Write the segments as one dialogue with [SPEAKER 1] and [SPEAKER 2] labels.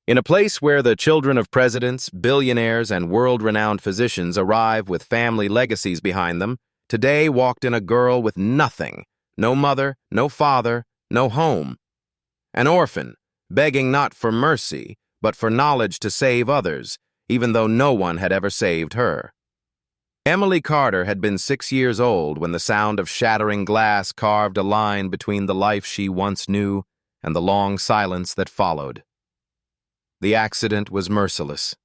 [SPEAKER 1] In a place where the children of presidents, billionaires, and world-renowned physicians arrive with family legacies behind them, today walked in a girl with nothing, no mother, no father, no home. An orphan, begging not for mercy, but for knowledge to save others, even though no one had ever saved her. Emily Carter had been 6 years old when the sound of shattering glass carved a line between the life she once knew and the long silence that followed. The accident was merciless.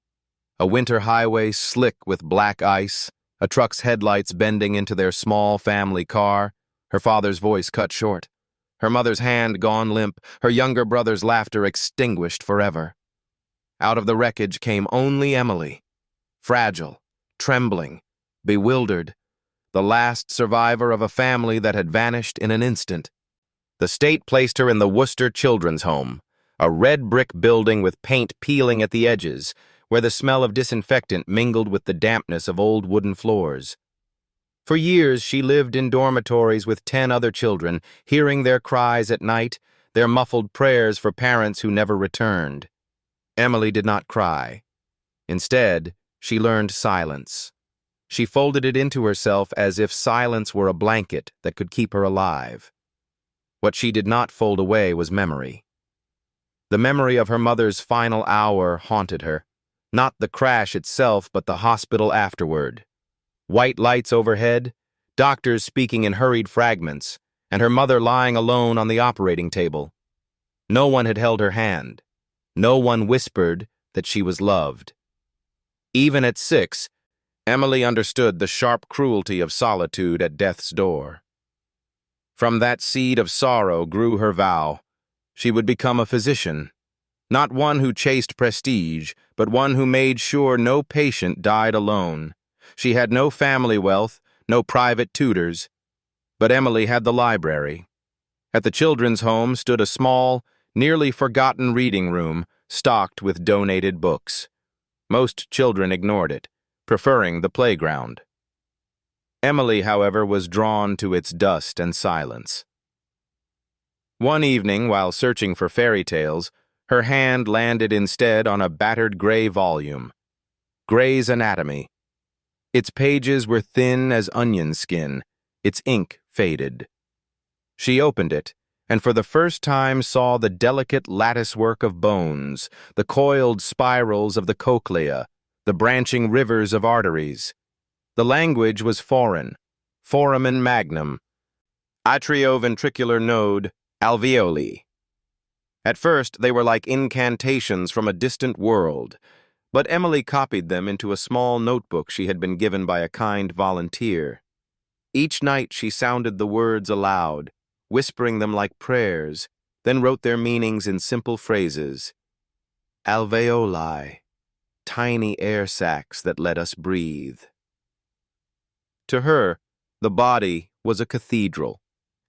[SPEAKER 1] A winter highway slick with black ice, a truck's headlights bending into their small family car, her father's voice cut short, her mother's hand gone limp, her younger brother's laughter extinguished forever. Out of the wreckage came only Emily, fragile, trembling, bewildered, the last survivor of a family that had vanished in an instant. The state placed her in the Worcester Children's Home, a red brick building with paint peeling at the edges, where the smell of disinfectant mingled with the dampness of old wooden floors. For years, she lived in dormitories with 10 other children, hearing their cries at night, their muffled prayers for parents who never returned. Emily did not cry. Instead, she learned silence. She folded it into herself as if silence were a blanket that could keep her alive. What she did not fold away was memory. The memory of her mother's final hour haunted her, not the crash itself, but the hospital afterward. White lights overhead, doctors speaking in hurried fragments, and her mother lying alone on the operating table. No one had held her hand. No one whispered that she was loved. Even at 6, Emily understood the sharp cruelty of solitude at death's door. From that seed of sorrow grew her vow. She would become a physician, not one who chased prestige, but one who made sure no patient died alone. She had no family wealth, no private tutors, but Emily had the library. At the children's home stood a small, nearly forgotten reading room stocked with donated books. Most children ignored it, preferring the playground. Emily, however, was drawn to its dust and silence. One evening, while searching for fairy tales, her hand landed instead on a battered gray volume, Gray's Anatomy. Its pages were thin as onion skin, its ink faded. She opened it, and for the first time saw the delicate latticework of bones, the coiled spirals of the cochlea, the branching rivers of arteries. The language was foreign, foramen magnum, atrioventricular node, alveoli. At first, they were like incantations from a distant world, but Emily copied them into a small notebook she had been given by a kind volunteer. Each night she sounded the words aloud, whispering them like prayers, then wrote their meanings in simple phrases. Alveoli, tiny air sacs that let us breathe. To her, the body was a cathedral,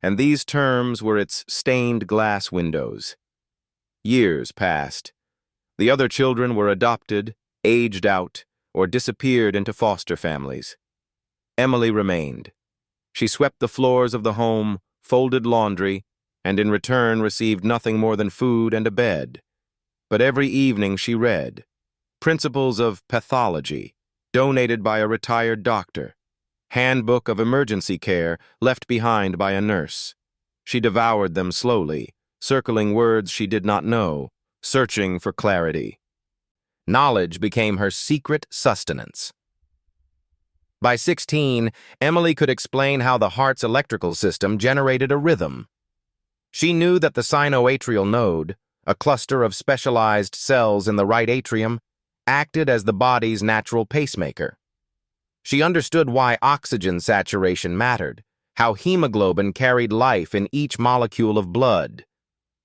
[SPEAKER 1] and these terms were its stained glass windows. Years passed. The other children were adopted, aged out, or disappeared into foster families. Emily remained. She swept the floors of the home, folded laundry, and in return received nothing more than food and a bed. But every evening she read Principles of Pathology, donated by a retired doctor, Handbook of Emergency Care, left behind by a nurse. She devoured them slowly, circling words she did not know, searching for clarity. Knowledge became her secret sustenance. By 16, Emily could explain how the heart's electrical system generated a rhythm. She knew that the sinoatrial node, a cluster of specialized cells in the right atrium, acted as the body's natural pacemaker. She understood why oxygen saturation mattered, how hemoglobin carried life in each molecule of blood.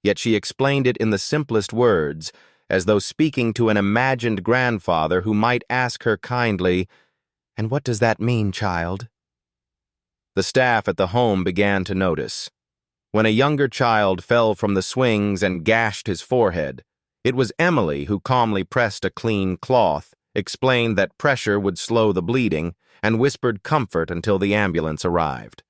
[SPEAKER 1] Yet she explained it in the simplest words, as though speaking to an imagined grandfather who might ask her kindly, "And what does that mean, child?" The staff at the home began to notice. When a younger child fell from the swings and gashed his forehead, it was Emily who calmly pressed a clean cloth, explained that pressure would slow the bleeding, and whispered comfort until the ambulance arrived.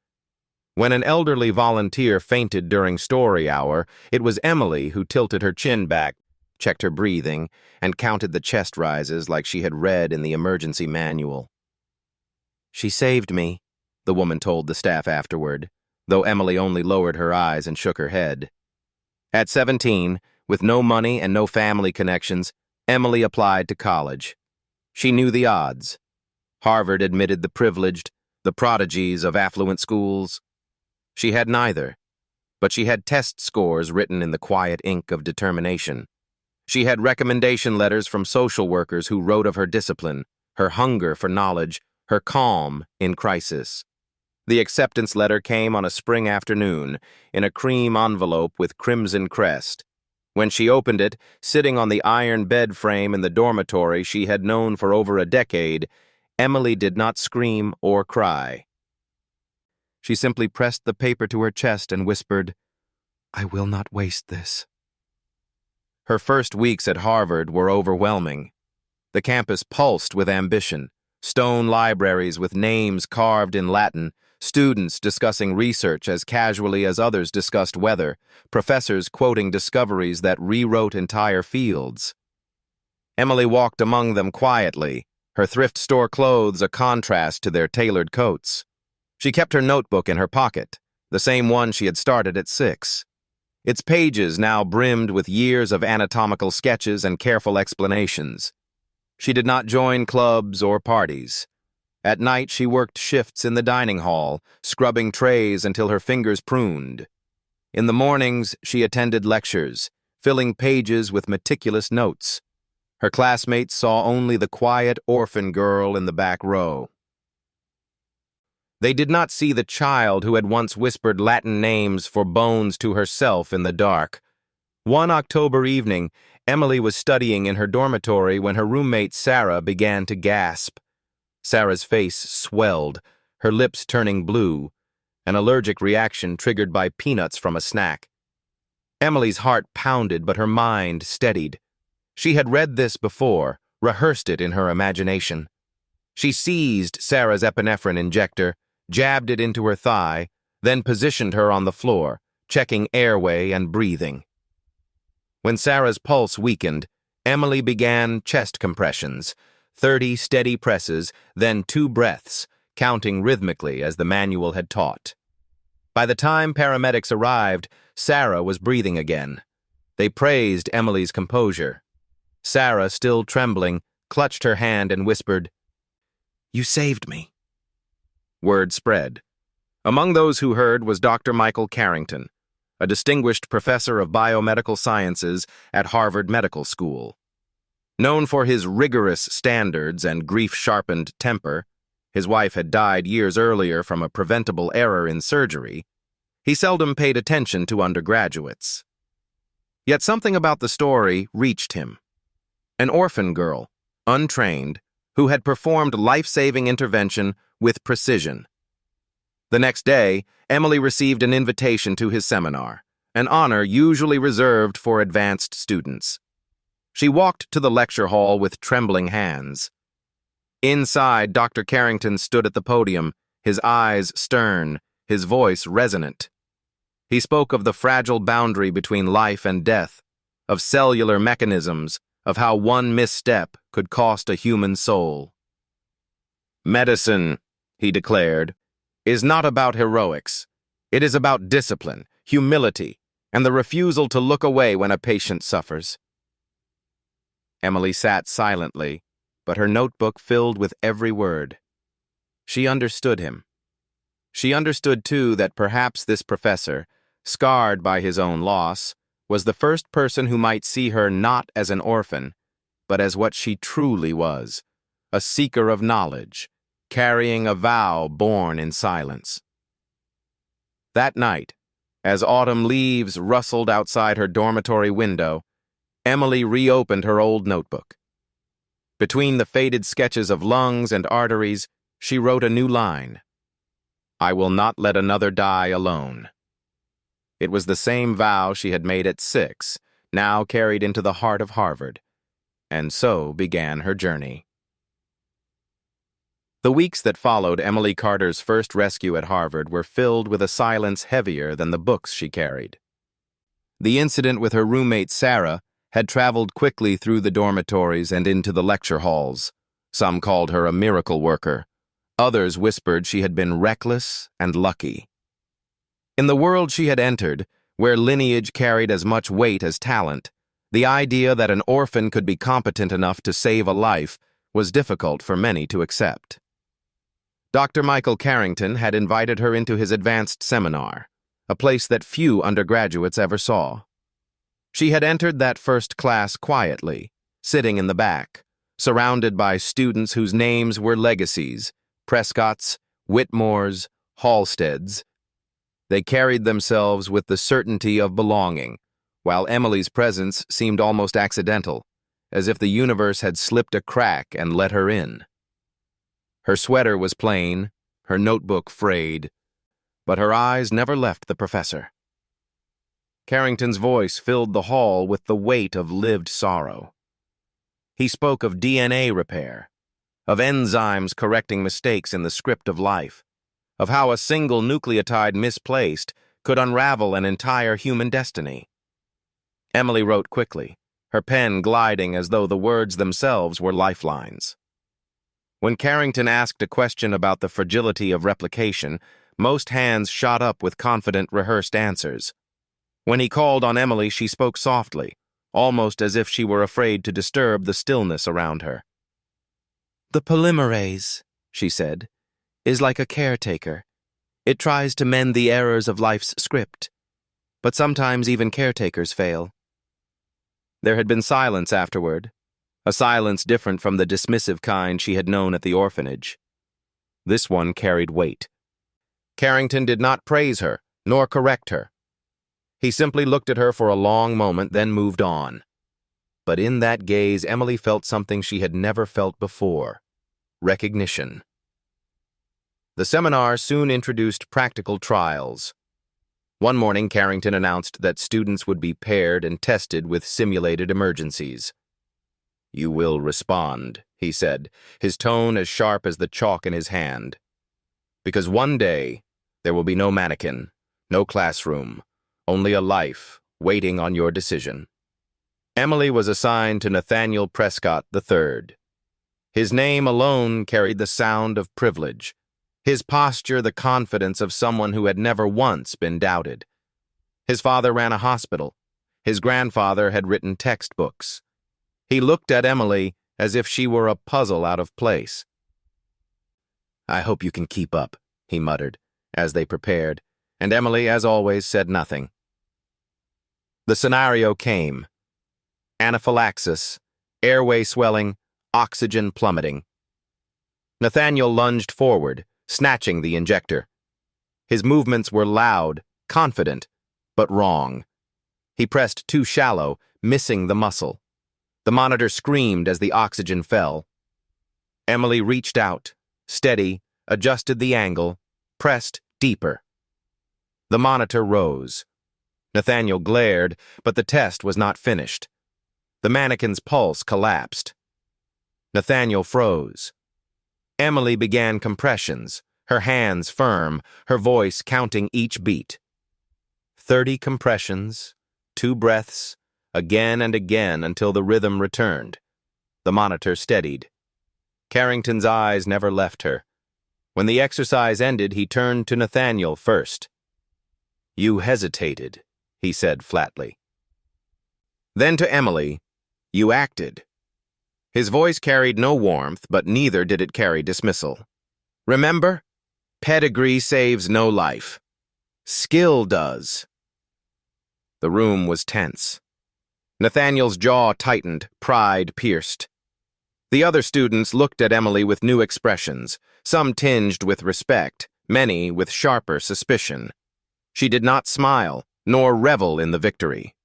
[SPEAKER 1] When an elderly volunteer fainted during story hour, it was Emily who tilted her chin back, checked her breathing, and counted the chest rises like she had read in the emergency manual. "She saved me," the woman told the staff afterward, though Emily only lowered her eyes and shook her head. At 17, with no money and no family connections, Emily applied to college. She knew the odds. Harvard admitted the privileged, the prodigies of affluent schools. She had neither, but she had test scores written in the quiet ink of determination. She had recommendation letters from social workers who wrote of her discipline, her hunger for knowledge, her calm in crisis. The acceptance letter came on a spring afternoon, in a cream envelope with crimson crest. When she opened it, sitting on the iron bed frame in the dormitory she had known for over a decade, Emily did not scream or cry. She simply pressed the paper to her chest and whispered, "I will not waste this." Her first weeks at Harvard were overwhelming. The campus pulsed with ambition, stone libraries with names carved in Latin, students discussing research as casually as others discussed weather, professors quoting discoveries that rewrote entire fields. Emily walked among them quietly, her thrift store clothes a contrast to their tailored coats. She kept her notebook in her pocket, the same one she had started at 6. Its pages now brimmed with years of anatomical sketches and careful explanations. She did not join clubs or parties. At night, she worked shifts in the dining hall, scrubbing trays until her fingers pruned. In the mornings, she attended lectures, filling pages with meticulous notes. Her classmates saw only the quiet orphan girl in the back row. They did not see the child who had once whispered Latin names for bones to herself in the dark. One October evening, Emily was studying in her dormitory when her roommate Sarah began to gasp. Sarah's face swelled, her lips turning blue, an allergic reaction triggered by peanuts from a snack. Emily's heart pounded, but her mind steadied. She had read this before, rehearsed it in her imagination. She seized Sarah's epinephrine injector, jabbed it into her thigh, then positioned her on the floor, checking airway and breathing. When Sarah's pulse weakened, Emily began chest compressions, 30 steady presses, then 2 breaths, counting rhythmically as the manual had taught. By the time paramedics arrived, Sarah was breathing again. They praised Emily's composure. Sarah, still trembling, clutched her hand and whispered, "You saved me." Word spread. Among those who heard was Dr. Michael Carrington, a distinguished professor of biomedical sciences at Harvard Medical School. Known for his rigorous standards and grief-sharpened temper, his wife had died years earlier from a preventable error in surgery, he seldom paid attention to undergraduates. Yet something about the story reached him. An orphan girl, untrained, who had performed life-saving intervention with precision. The next day, Emily received an invitation to his seminar, an honor usually reserved for advanced students. She walked to the lecture hall with trembling hands. Inside, Dr. Carrington stood at the podium, his eyes stern, his voice resonant. He spoke of the fragile boundary between life and death, of cellular mechanisms, of how one misstep could cost a human soul. "Medicine," he declared, "is not about heroics. It is about discipline, humility, and the refusal to look away when a patient suffers." Emily sat silently, but her notebook filled with every word. She understood him. She understood, too, that perhaps this professor, scarred by his own loss, was the first person who might see her not as an orphan, but as what she truly was, a seeker of knowledge, carrying a vow born in silence. That night, as autumn leaves rustled outside her dormitory window, Emily reopened her old notebook. Between the faded sketches of lungs and arteries, she wrote a new line. "I will not let another die alone." It was the same vow she had made at 6, now carried into the heart of Harvard. And so began her journey. The weeks that followed Emily Carter's first rescue at Harvard were filled with a silence heavier than the books she carried. The incident with her roommate Sarah had traveled quickly through the dormitories and into the lecture halls. Some called her a miracle worker. Others whispered she had been reckless and lucky. In the world she had entered, where lineage carried as much weight as talent, the idea that an orphan could be competent enough to save a life was difficult for many to accept. Dr. Michael Carrington had invited her into his advanced seminar, a place that few undergraduates ever saw. She had entered that first class quietly, sitting in the back, surrounded by students whose names were legacies: Prescott's, Whitmore's, Halstead's. They carried themselves with the certainty of belonging, while Emily's presence seemed almost accidental, as if the universe had slipped a crack and let her in. Her sweater was plain, her notebook frayed, but her eyes never left the professor. Carrington's voice filled the hall with the weight of lived sorrow. He spoke of DNA repair, of enzymes correcting mistakes in the script of life, of how a single nucleotide misplaced could unravel an entire human destiny. Emily wrote quickly, her pen gliding as though the words themselves were lifelines. When Carrington asked a question about the fragility of replication, most hands shot up with confident, rehearsed answers. When he called on Emily, she spoke softly, almost as if she were afraid to disturb the stillness around her. "The polymerase," she said, "is like a caretaker. It tries to mend the errors of life's script. But sometimes even caretakers fail." There had been silence afterward, a silence different from the dismissive kind she had known at the orphanage. This one carried weight. Carrington did not praise her, nor correct her. He simply looked at her for a long moment, then moved on. But in that gaze, Emily felt something she had never felt before: recognition. The seminar soon introduced practical trials. One morning, Carrington announced that students would be paired and tested with simulated emergencies. "You will respond," he said, his tone as sharp as the chalk in his hand. "Because one day, there will be no mannequin, no classroom, only a life waiting on your decision." Emily was assigned to Nathaniel Prescott III. His name alone carried the sound of privilege, his posture the confidence of someone who had never once been doubted. His father ran a hospital. His grandfather had written textbooks. He looked at Emily as if she were a puzzle out of place. "I hope you can keep up," he muttered, as they prepared, and Emily, as always, said nothing. The scenario came. Anaphylaxis, airway swelling, oxygen plummeting. Nathaniel lunged forward, snatching the injector. His movements were loud, confident, but wrong. He pressed too shallow, missing the muscle. The monitor screamed as the oxygen fell. Emily reached out, steady, adjusted the angle, pressed deeper. The monitor rose. Nathaniel glared, but the test was not finished. The mannequin's pulse collapsed. Nathaniel froze. Emily began compressions, her hands firm, her voice counting each beat. 30 compressions, 2 breaths, again and again until the rhythm returned. The monitor steadied. Carrington's eyes never left her. When the exercise ended, he turned to Nathaniel first. "You hesitated," he said flatly. Then to Emily, "You acted." His voice carried no warmth, but neither did it carry dismissal. "Remember? Pedigree saves no life. Skill does." The room was tense. Nathaniel's jaw tightened, pride pierced. The other students looked at Emily with new expressions, some tinged with respect, many with sharper suspicion. She did not smile, nor revel in the victory.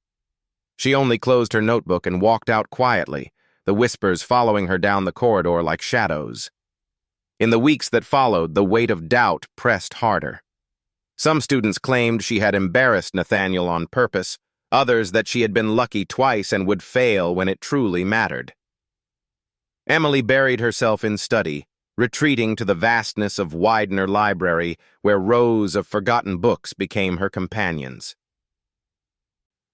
[SPEAKER 1] She only closed her notebook and walked out quietly, the whispers following her down the corridor like shadows. In the weeks that followed, the weight of doubt pressed harder. Some students claimed she had embarrassed Nathaniel on purpose, others that she had been lucky twice and would fail when it truly mattered. Emily buried herself in study, retreating to the vastness of Widener Library, where rows of forgotten books became her companions.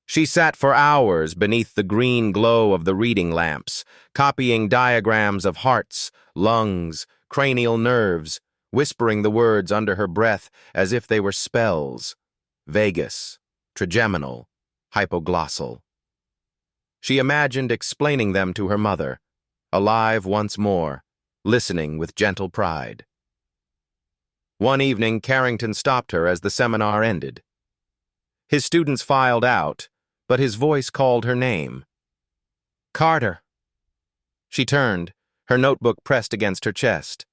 [SPEAKER 1] She sat for hours beneath the green glow of the reading lamps, copying diagrams of hearts, lungs, cranial nerves, whispering the words under her breath as if they were spells: vagus, trigeminal, hypoglossal. She imagined explaining them to her mother, alive once more, listening with gentle pride. One evening, Carrington stopped her as the seminar ended. His students filed out, but his voice called her name. "Carter." She turned, her notebook pressed against her chest.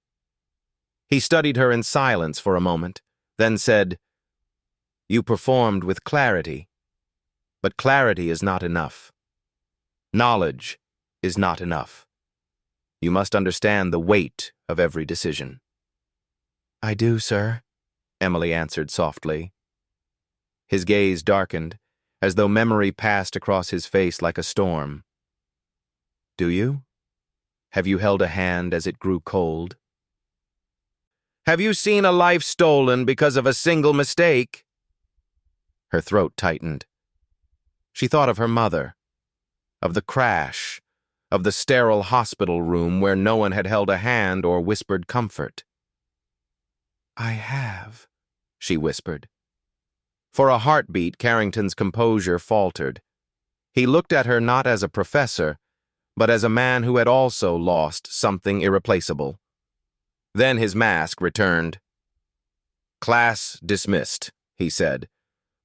[SPEAKER 1] He studied her in silence for a moment, then said, "You performed with clarity, but clarity is not enough. Knowledge is not enough. You must understand the weight of every decision." "I do, sir," Emily answered softly. His gaze darkened, as though memory passed across his face like a storm. "Do you? Have you held a hand as it grew cold? Have you seen a life stolen because of a single mistake?" Her throat tightened. She thought of her mother, of the crash, of the sterile hospital room where no one had held a hand or whispered comfort. "I have," she whispered. For a heartbeat, Carrington's composure faltered. He looked at her not as a professor, but as a man who had also lost something irreplaceable. Then his mask returned. "Class dismissed," he said,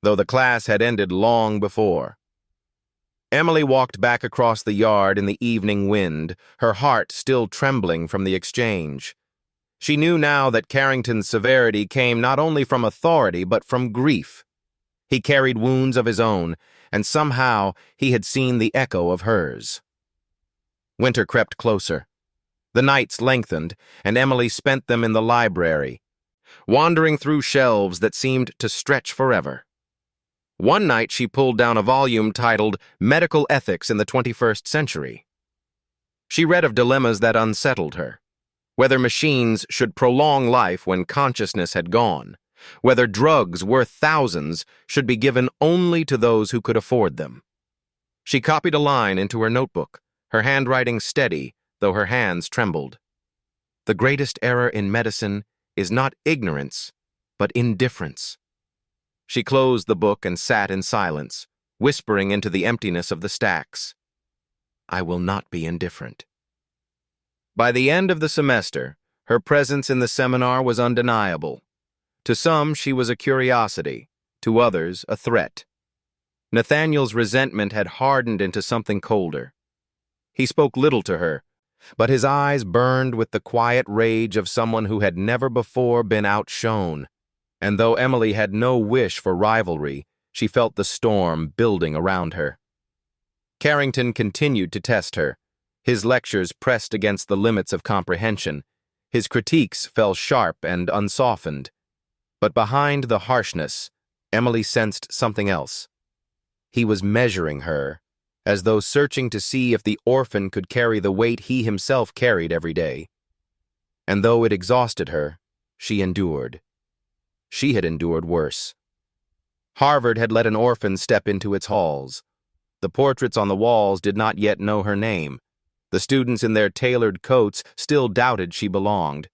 [SPEAKER 1] though the class had ended long before. Emily walked back across the yard in the evening wind, her heart still trembling from the exchange. She knew now that Carrington's severity came not only from authority but from grief. He carried wounds of his own, and somehow he had seen the echo of hers. Winter crept closer. The nights lengthened, and Emily spent them in the library, wandering through shelves that seemed to stretch forever. One night she pulled down a volume titled Medical Ethics in the 21st Century. She read of dilemmas that unsettled her: whether machines should prolong life when consciousness had gone, whether drugs worth thousands should be given only to those who could afford them. She copied a line into her notebook, her handwriting steady, though her hands trembled. "The greatest error in medicine is not ignorance, but indifference." She closed the book and sat in silence, whispering into the emptiness of the stacks, "I will not be indifferent." By the end of the semester, her presence in the seminar was undeniable. To some, she was a curiosity, to others, a threat. Nathaniel's resentment had hardened into something colder. He spoke little to her, but his eyes burned with the quiet rage of someone who had never before been outshone. And though Emily had no wish for rivalry, she felt the storm building around her. Carrington continued to test her. His lectures pressed against the limits of comprehension. His critiques fell sharp and unsoftened. But behind the harshness, Emily sensed something else. He was measuring her, as though searching to see if the orphan could carry the weight he himself carried every day. And though it exhausted her, she endured. She had endured worse. Harvard had let an orphan step into its halls. The portraits on the walls did not yet know her name. The students in their tailored coats still doubted she belonged.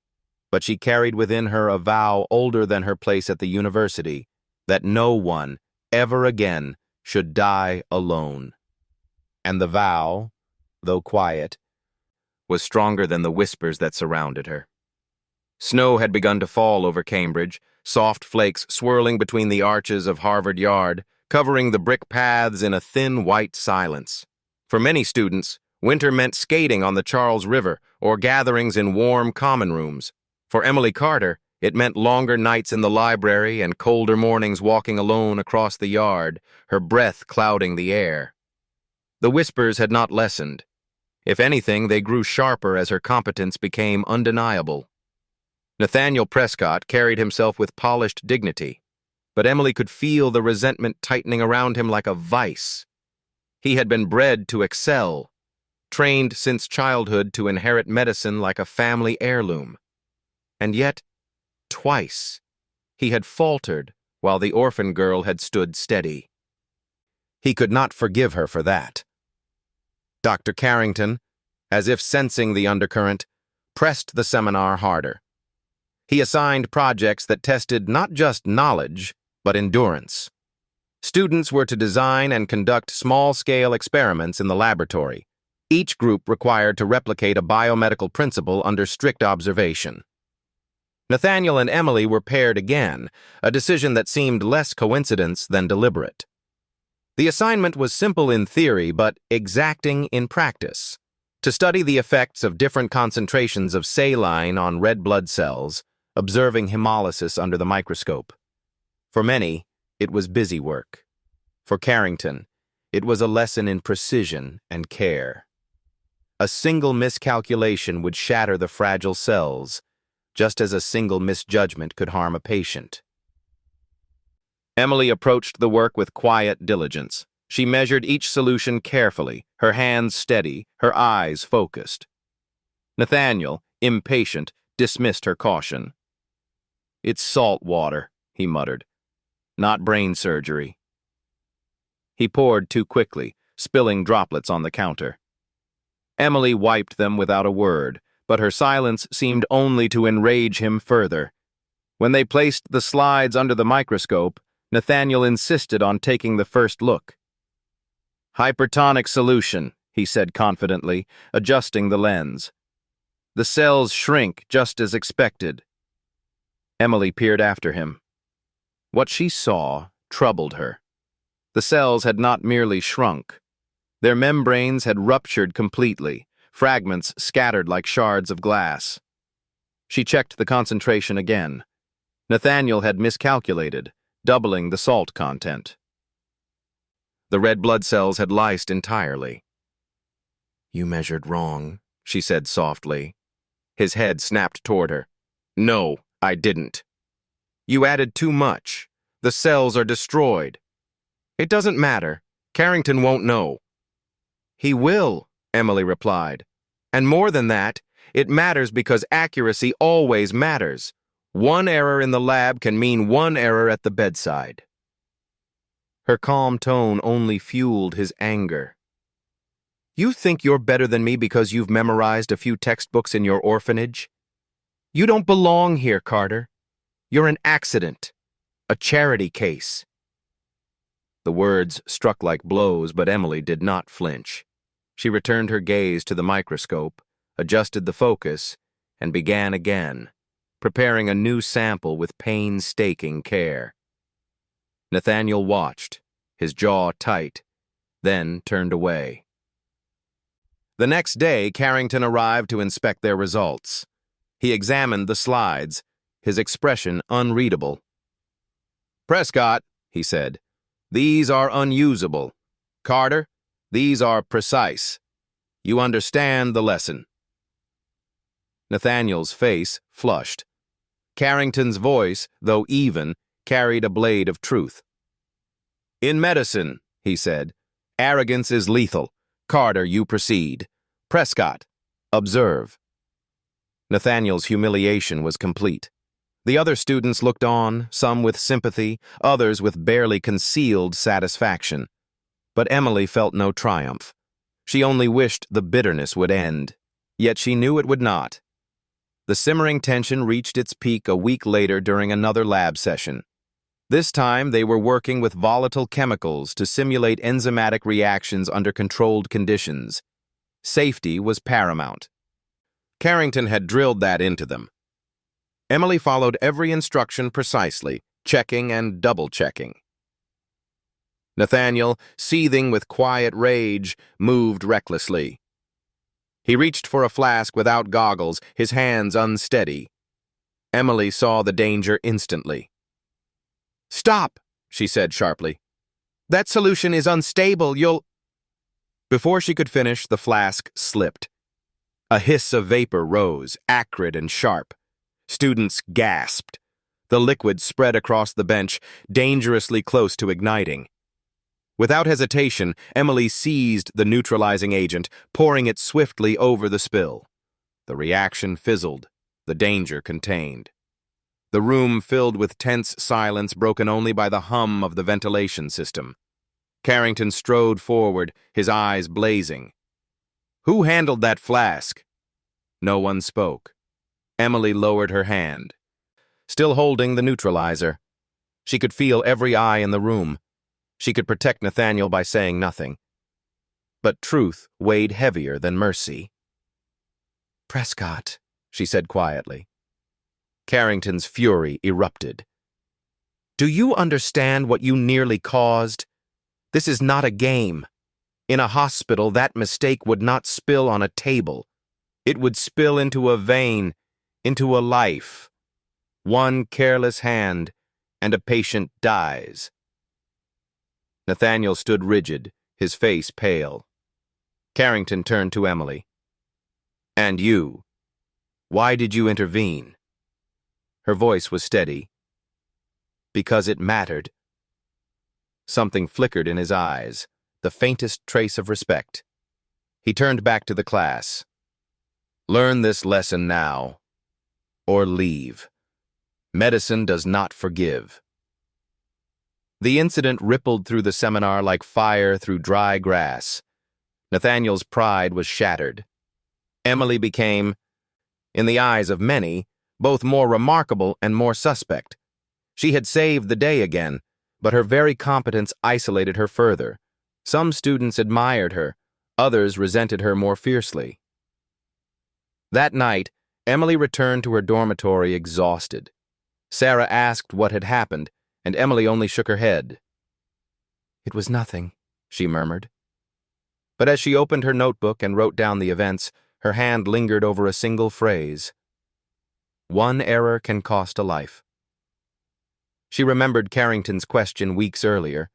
[SPEAKER 1] But she carried within her a vow older than her place at the university, that no one, ever again, should die alone. And the vow, though quiet, was stronger than the whispers that surrounded her. Snow had begun to fall over Cambridge, soft flakes swirling between the arches of Harvard Yard, covering the brick paths in a thin white silence. For many students, winter meant skating on the Charles River or gatherings in warm common rooms. For Emily Carter, it meant longer nights in the library and colder mornings walking alone across the yard, her breath clouding the air. The whispers had not lessened. If anything, they grew sharper as her competence became undeniable. Nathaniel Prescott carried himself with polished dignity, but Emily could feel the resentment tightening around him like a vice. He had been bred to excel, trained since childhood to inherit medicine like a family heirloom. And yet, twice, he had faltered while the orphan girl had stood steady. He could not forgive her for that. Dr. Carrington, as if sensing the undercurrent, pressed the seminar harder. He assigned projects that tested not just knowledge, but endurance. Students were to design and conduct small-scale experiments in the laboratory, each group required to replicate a biomedical principle under strict observation. Nathaniel and Emily were paired again, a decision that seemed less coincidence than deliberate. The assignment was simple in theory, but exacting in practice. To study the effects of different concentrations of saline on red blood cells, observing hemolysis under the microscope. For many, it was busy work. For Carrington, it was a lesson in precision and care. A single miscalculation would shatter the fragile cells, just as a single misjudgment could harm a patient. Emily approached the work with quiet diligence. She measured each solution carefully, her hands steady, her eyes focused. Nathaniel, impatient, dismissed her caution. "It's salt water," he muttered, "not brain surgery." He poured too quickly, spilling droplets on the counter. Emily wiped them without a word, but her silence seemed only to enrage him further. When they placed the slides under the microscope, Nathaniel insisted on taking the first look. "Hypertonic solution," he said confidently, adjusting the lens. "The cells shrink just as expected." Emily peered after him. What she saw troubled her. The cells had not merely shrunk. Their membranes had ruptured completely, fragments scattered like shards of glass. She checked the concentration again. Nathaniel had miscalculated, doubling the salt content. The red blood cells had lysed entirely. "You measured wrong," she said softly. His head snapped toward her. "No, I didn't. You added too much. The cells are destroyed." "It doesn't matter. Carrington won't know." "He will," Emily replied. "And more than that, it matters because accuracy always matters. One error in the lab can mean one error at the bedside." Her calm tone only fueled his anger. "You think you're better than me because you've memorized a few textbooks in your orphanage? You don't belong here, Carter. You're an accident, a charity case." The words struck like blows, but Emily did not flinch. She returned her gaze to the microscope, adjusted the focus, and began again, preparing a new sample with painstaking care. Nathaniel watched, his jaw tight, then turned away. The next day, Carrington arrived to inspect their results. He examined the slides, his expression unreadable. "Prescott," he said, "these are unusable. Carter, these are precise. You understand the lesson." Nathaniel's face flushed. Carrington's voice, though even, carried a blade of truth. "In medicine," he said, "arrogance is lethal. Carter, you proceed. Prescott, observe." Nathaniel's humiliation was complete. The other students looked on, some with sympathy, others with barely concealed satisfaction. But Emily felt no triumph. She only wished the bitterness would end. Yet she knew it would not. The simmering tension reached its peak a week later during another lab session. This time, they were working with volatile chemicals to simulate enzymatic reactions under controlled conditions. Safety was paramount. Carrington had drilled that into them. Emily followed every instruction precisely, checking and double-checking. Nathaniel, seething with quiet rage, moved recklessly. He reached for a flask without goggles, his hands unsteady. Emily saw the danger instantly. "Stop," she said sharply. "That solution is unstable, you'll—" Before she could finish, the flask slipped. A hiss of vapor rose, acrid and sharp. Students gasped. The liquid spread across the bench, dangerously close to igniting. Without hesitation, Emily seized the neutralizing agent, pouring it swiftly over the spill. The reaction fizzled, the danger contained. The room filled with tense silence broken only by the hum of the ventilation system. Carrington strode forward, his eyes blazing. "Who handled that flask?" No one spoke. Emily lowered her hand, still holding the neutralizer. She could feel every eye in the room. She could protect Nathaniel by saying nothing. But truth weighed heavier than mercy. "Prescott," she said quietly. Carrington's fury erupted. "Do you understand what you nearly caused? This is not a game. In a hospital, that mistake would not spill on a table. It would spill into a vein, into a life. One careless hand, and a patient dies." Nathaniel stood rigid, his face pale. Carrington turned to Emily. "And you? Why did you intervene?" Her voice was steady. "Because it mattered." Something flickered in his eyes, the faintest trace of respect. He turned back to the class. "Learn this lesson now, or leave. Medicine does not forgive." The incident rippled through the seminar like fire through dry grass. Nathaniel's pride was shattered. Emily became, in the eyes of many, both more remarkable and more suspect. She had saved the day again, but her very competence isolated her further. Some students admired her, others resented her more fiercely. That night, Emily returned to her dormitory exhausted. Sarah asked what had happened, and Emily only shook her head. "It was nothing," she murmured. But as she opened her notebook and wrote down the events, her hand lingered over a single phrase. "One error can cost a life." She remembered Carrington's question weeks earlier,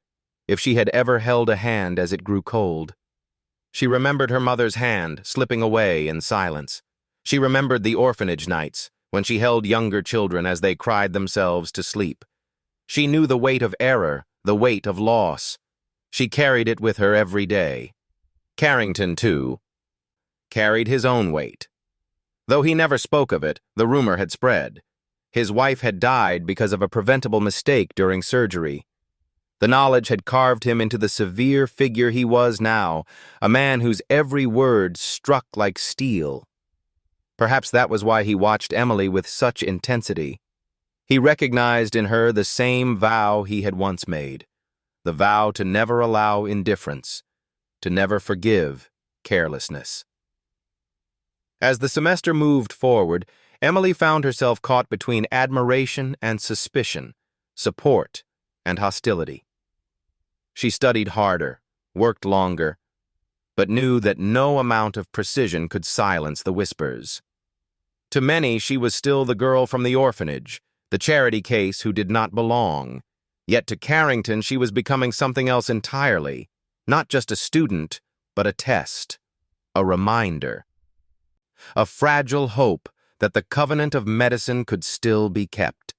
[SPEAKER 1] if she had ever held a hand as it grew cold. She remembered her mother's hand slipping away in silence. She remembered the orphanage nights, when she held younger children as they cried themselves to sleep. She knew the weight of error, the weight of loss. She carried it with her every day. Carrington, too, carried his own weight. Though he never spoke of it, the rumor had spread. His wife had died because of a preventable mistake during surgery. The knowledge had carved him into the severe figure he was now, a man whose every word struck like steel. Perhaps that was why he watched Emily with such intensity. He recognized in her the same vow he had once made, the vow to never allow indifference, to never forgive carelessness. As the semester moved forward, Emily found herself caught between admiration and suspicion, support and hostility. She studied harder, worked longer, but knew that no amount of precision could silence the whispers. To many, she was still the girl from the orphanage, the charity case who did not belong. Yet to Carrington, she was becoming something else entirely, not just a student, but a test, a reminder, a fragile hope that the covenant of medicine could still be kept.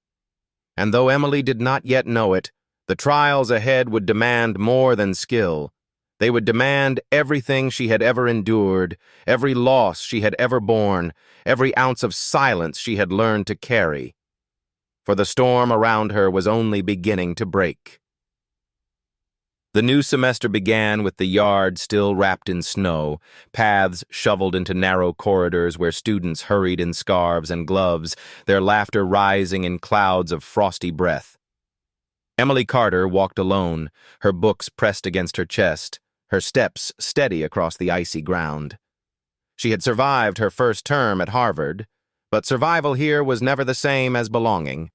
[SPEAKER 1] And though Emily did not yet know it, the trials ahead would demand more than skill. They would demand everything she had ever endured, every loss she had ever borne, every ounce of silence she had learned to carry. For the storm around her was only beginning to break. The new semester began with the yard still wrapped in snow, paths shoveled into narrow corridors where students hurried in scarves and gloves, their laughter rising in clouds of frosty breath. Emily Carter walked alone, her books pressed against her chest, her steps steady across the icy ground. She had survived her first term at Harvard, but survival here was never the same as belonging.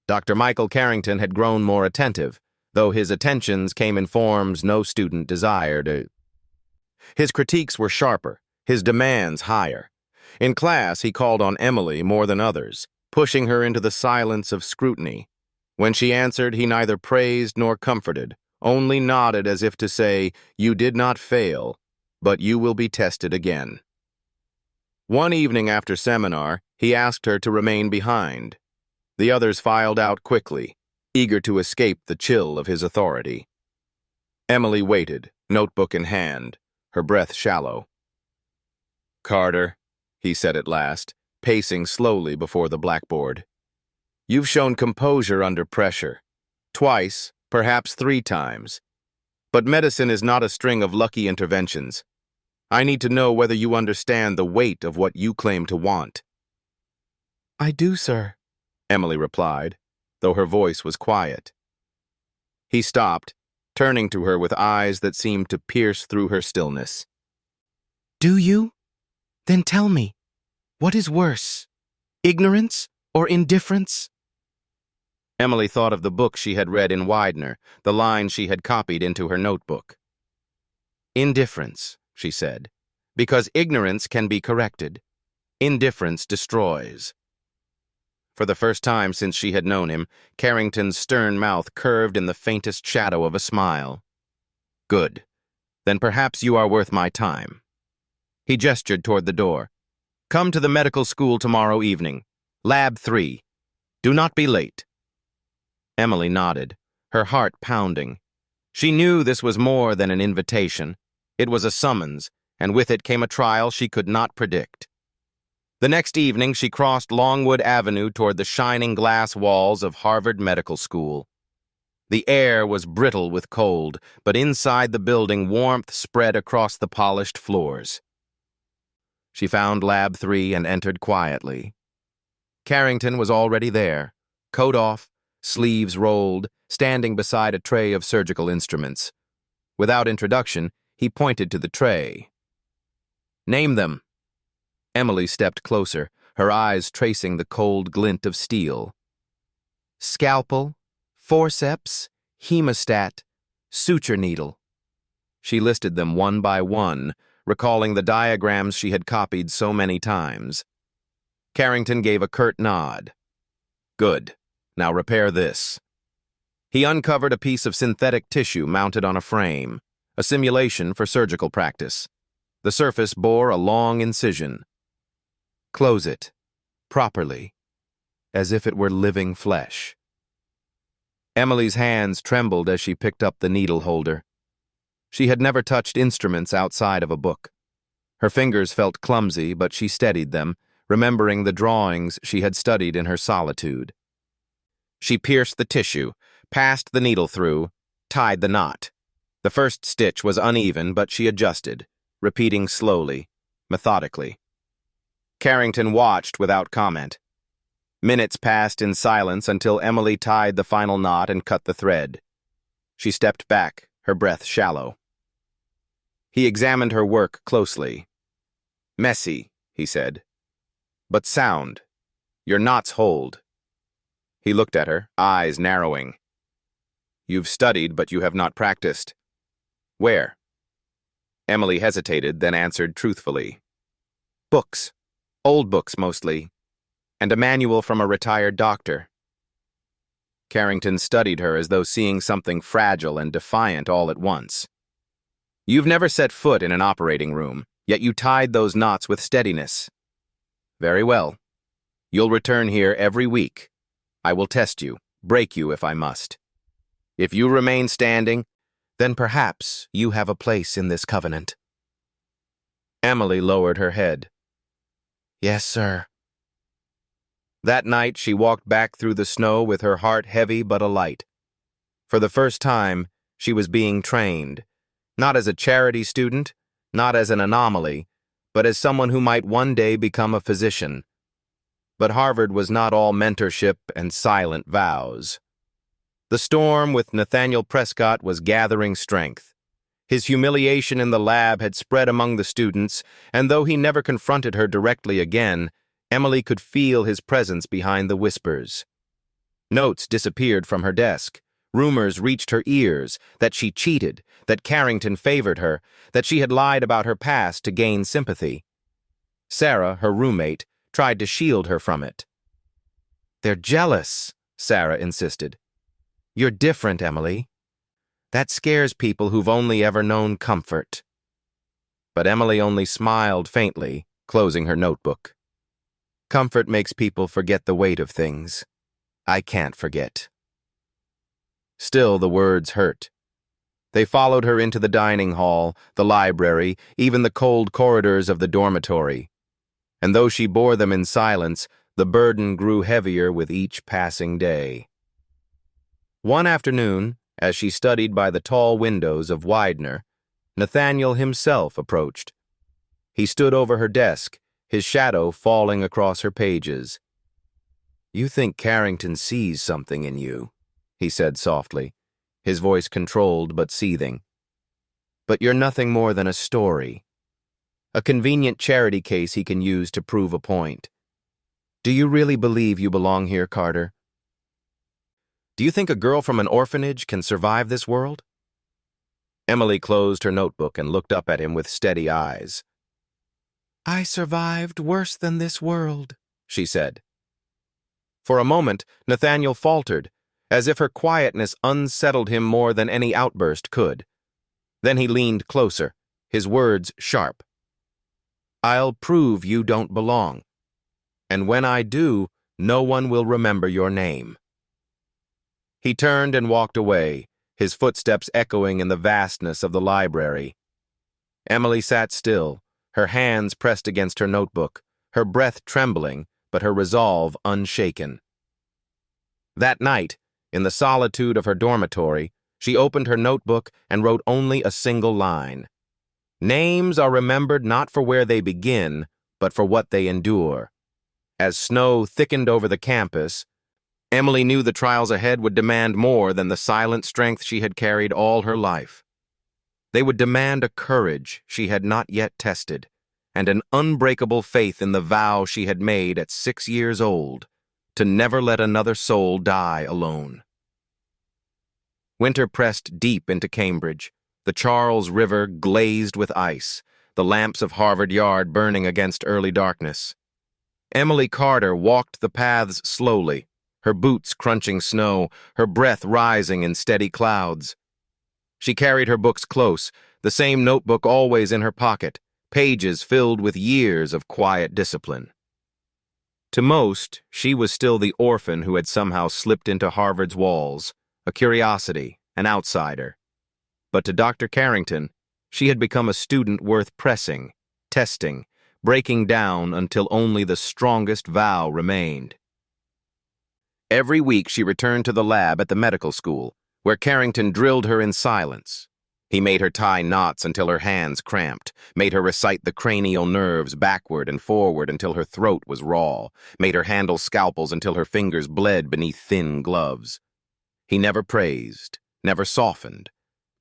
[SPEAKER 1] Dr. Michael Carrington had grown more attentive, though his attentions came in forms no student desired. His critiques were sharper, his demands higher. In class, he called on Emily more than others, pushing her into the silence of scrutiny. When she answered, he neither praised nor comforted, only nodded as if to say, "You did not fail, but you will be tested again." One evening after seminar, he asked her to remain behind. The others filed out quickly, eager to escape the chill of his authority. Emily waited, notebook in hand, her breath shallow. "Carter," he said at last, pacing slowly before the blackboard. "You've shown composure under pressure. Twice, perhaps 3 times. But medicine is not a string of lucky interventions. I need to know whether you understand the weight of what you claim to want."
[SPEAKER 2] "I do, sir,"
[SPEAKER 1] Emily replied, though her voice was quiet. He stopped, turning to her with eyes that seemed to pierce through her stillness.
[SPEAKER 2] "Do you? Then tell me, what is worse, ignorance or indifference?"
[SPEAKER 1] Emily thought of the book she had read in Widener, the lines she had copied into her notebook. "Indifference," she said, "because ignorance can be corrected. Indifference destroys." For the first time since she had known him, Carrington's stern mouth curved in the faintest shadow of a smile. "Good. Then perhaps you are worth my time." He gestured toward the door. "Come to the medical school tomorrow evening. Lab 3. Do not be late." Emily nodded, her heart pounding. She knew this was more than an invitation. It was a summons, and with it came a trial she could not predict. The next evening, she crossed Longwood Avenue toward the shining glass walls of Harvard Medical School. The air was brittle with cold, but inside the building warmth spread across the polished floors. She found Lab 3 and entered quietly. Carrington was already there, coat off, sleeves rolled, standing beside a tray of surgical instruments. Without introduction, he pointed to the tray. "Name them." Emily stepped closer, her eyes tracing the cold glint of steel. "Scalpel, forceps, hemostat, suture needle." She listed them one by one, recalling the diagrams she had copied so many times. Carrington gave a curt nod. "Good. Now repair this." He uncovered a piece of synthetic tissue mounted on a frame, a simulation for surgical practice. The surface bore a long incision. "Close it, properly, as if it were living flesh." Emily's hands trembled as she picked up the needle holder. She had never touched instruments outside of a book. Her fingers felt clumsy, but she steadied them, remembering the drawings she had studied in her solitude. She pierced the tissue, passed the needle through, tied the knot. The first stitch was uneven, but she adjusted, repeating slowly, methodically. Carrington watched without comment. Minutes passed in silence until Emily tied the final knot and cut the thread. She stepped back, her breath shallow. He examined her work closely. "Messy," he said, "but sound. Your knots hold." He looked at her, eyes narrowing. "You've studied, but you have not practiced." "Where?" Emily hesitated, then answered truthfully. "Books. Old books, mostly. And a manual from a retired doctor." Carrington studied her as though seeing something fragile and defiant all at once. "You've never set foot in an operating room, yet you tied those knots with steadiness." "Very well. You'll return here every week. I will test you, break you if I must. If you remain standing, then perhaps you have a place in this covenant." Emily lowered her head. "Yes, sir." That night she walked back through the snow with her heart heavy but alight. For the first time, she was being trained, not as a charity student, not as an anomaly, but as someone who might one day become a physician. But Harvard was not all mentorship and silent vows. The storm with Nathaniel Prescott was gathering strength. His humiliation in the lab had spread among the students, and though he never confronted her directly again, Emily could feel his presence behind the whispers. Notes disappeared from her desk. Rumors reached her ears that she cheated, that Carrington favored her, that she had lied about her past to gain sympathy. Sarah, her roommate, tried to shield her from it. "They're jealous," Sarah insisted. "You're different, Emily. That scares people who've only ever known comfort." But Emily only smiled faintly, closing her notebook. "Comfort makes people forget the weight of things. I can't forget." Still, the words hurt. They followed her into the dining hall, the library, even the cold corridors of the dormitory. And though she bore them in silence, the burden grew heavier with each passing day. One afternoon, As she studied by the tall windows of Widener, Nathaniel himself approached. He stood over her desk, his shadow falling across her pages. "You think Carrington sees something in you," he said softly, his voice controlled but seething. "But you're nothing more than a story. A convenient charity case he can use to prove a point. Do you really believe you belong here, Carter? Do you think a girl from an orphanage can survive this world?" Emily closed her notebook and looked up at him with steady eyes.
[SPEAKER 2] "I survived worse than this world,"
[SPEAKER 1] she said. For a moment, Nathaniel faltered, as if her quietness unsettled him more than any outburst could. Then he leaned closer, his words sharp. "I'll prove you don't belong. And when I do, no one will remember your name." He turned and walked away, his footsteps echoing in the vastness of the library. Emily sat still, her hands pressed against her notebook, her breath trembling, but her resolve unshaken. That night, in the solitude of her dormitory, she opened her notebook and wrote only a single line. "Names are remembered not for where they begin, but for what they endure." As snow thickened over the campus, Emily knew the trials ahead would demand more than the silent strength she had carried all her life. They would demand a courage she had not yet tested, and an unbreakable faith in the vow she had made at 6 years old, to never let another soul die alone. Winter pressed deep into Cambridge, the Charles River glazed with ice, the lamps of Harvard Yard burning against early darkness. Emily Carter walked the paths slowly, her boots crunching snow, her breath rising in steady clouds. She carried her books close, the same notebook always in her pocket, pages filled with years of quiet discipline. To most, she was still the orphan who had somehow slipped into Harvard's walls, a curiosity, an outsider. But to Dr. Carrington, she had become a student worth pressing, testing, breaking down until only the strongest vow remained. Every week she returned to the lab at the medical school, where Carrington drilled her in silence. He made her tie knots until her hands cramped, made her recite the cranial nerves backward and forward until her throat was raw, made her handle scalpels until her fingers bled beneath thin gloves. He never praised, never softened,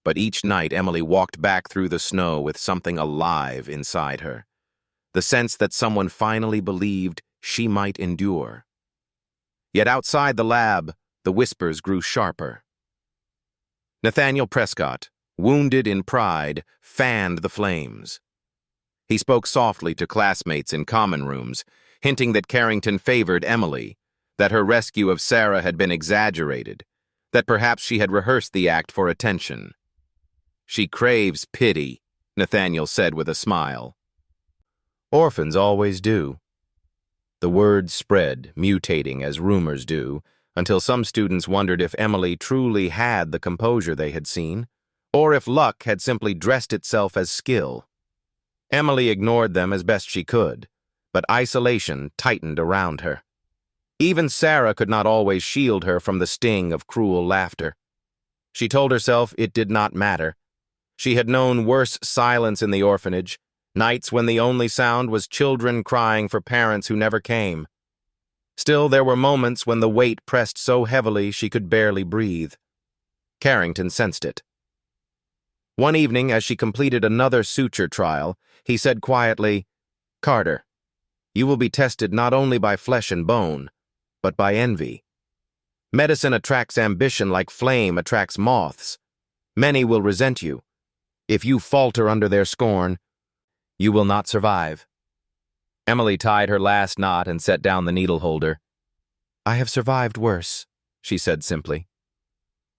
[SPEAKER 1] but each night Emily walked back through the snow with something alive inside her, the sense that someone finally believed she might endure. Yet outside the lab, the whispers grew sharper. Nathaniel Prescott, wounded in pride, fanned the flames. He spoke softly to classmates in common rooms, hinting that Carrington favored Emily, that her rescue of Sarah had been exaggerated, that perhaps she had rehearsed the act for attention. "She craves pity," Nathaniel said with a smile. "Orphans always do." The words spread, mutating as rumors do, until some students wondered if Emily truly had the composure they had seen, or if luck had simply dressed itself as skill. Emily ignored them as best she could, but isolation tightened around her. Even Sarah could not always shield her from the sting of cruel laughter. She told herself it did not matter. She had known worse silence in the orphanage, nights when the only sound was children crying for parents who never came. Still, there were moments when the weight pressed so heavily she could barely breathe. Carrington sensed it. One evening, as she completed another suture trial, he said quietly, "Carter, you will be tested not only by flesh and bone, but by envy. Medicine attracts ambition like flame attracts moths. Many will resent you. If you falter under their scorn, you will not survive." Emily tied her last knot and set down the needle holder. "I have survived worse," she said simply.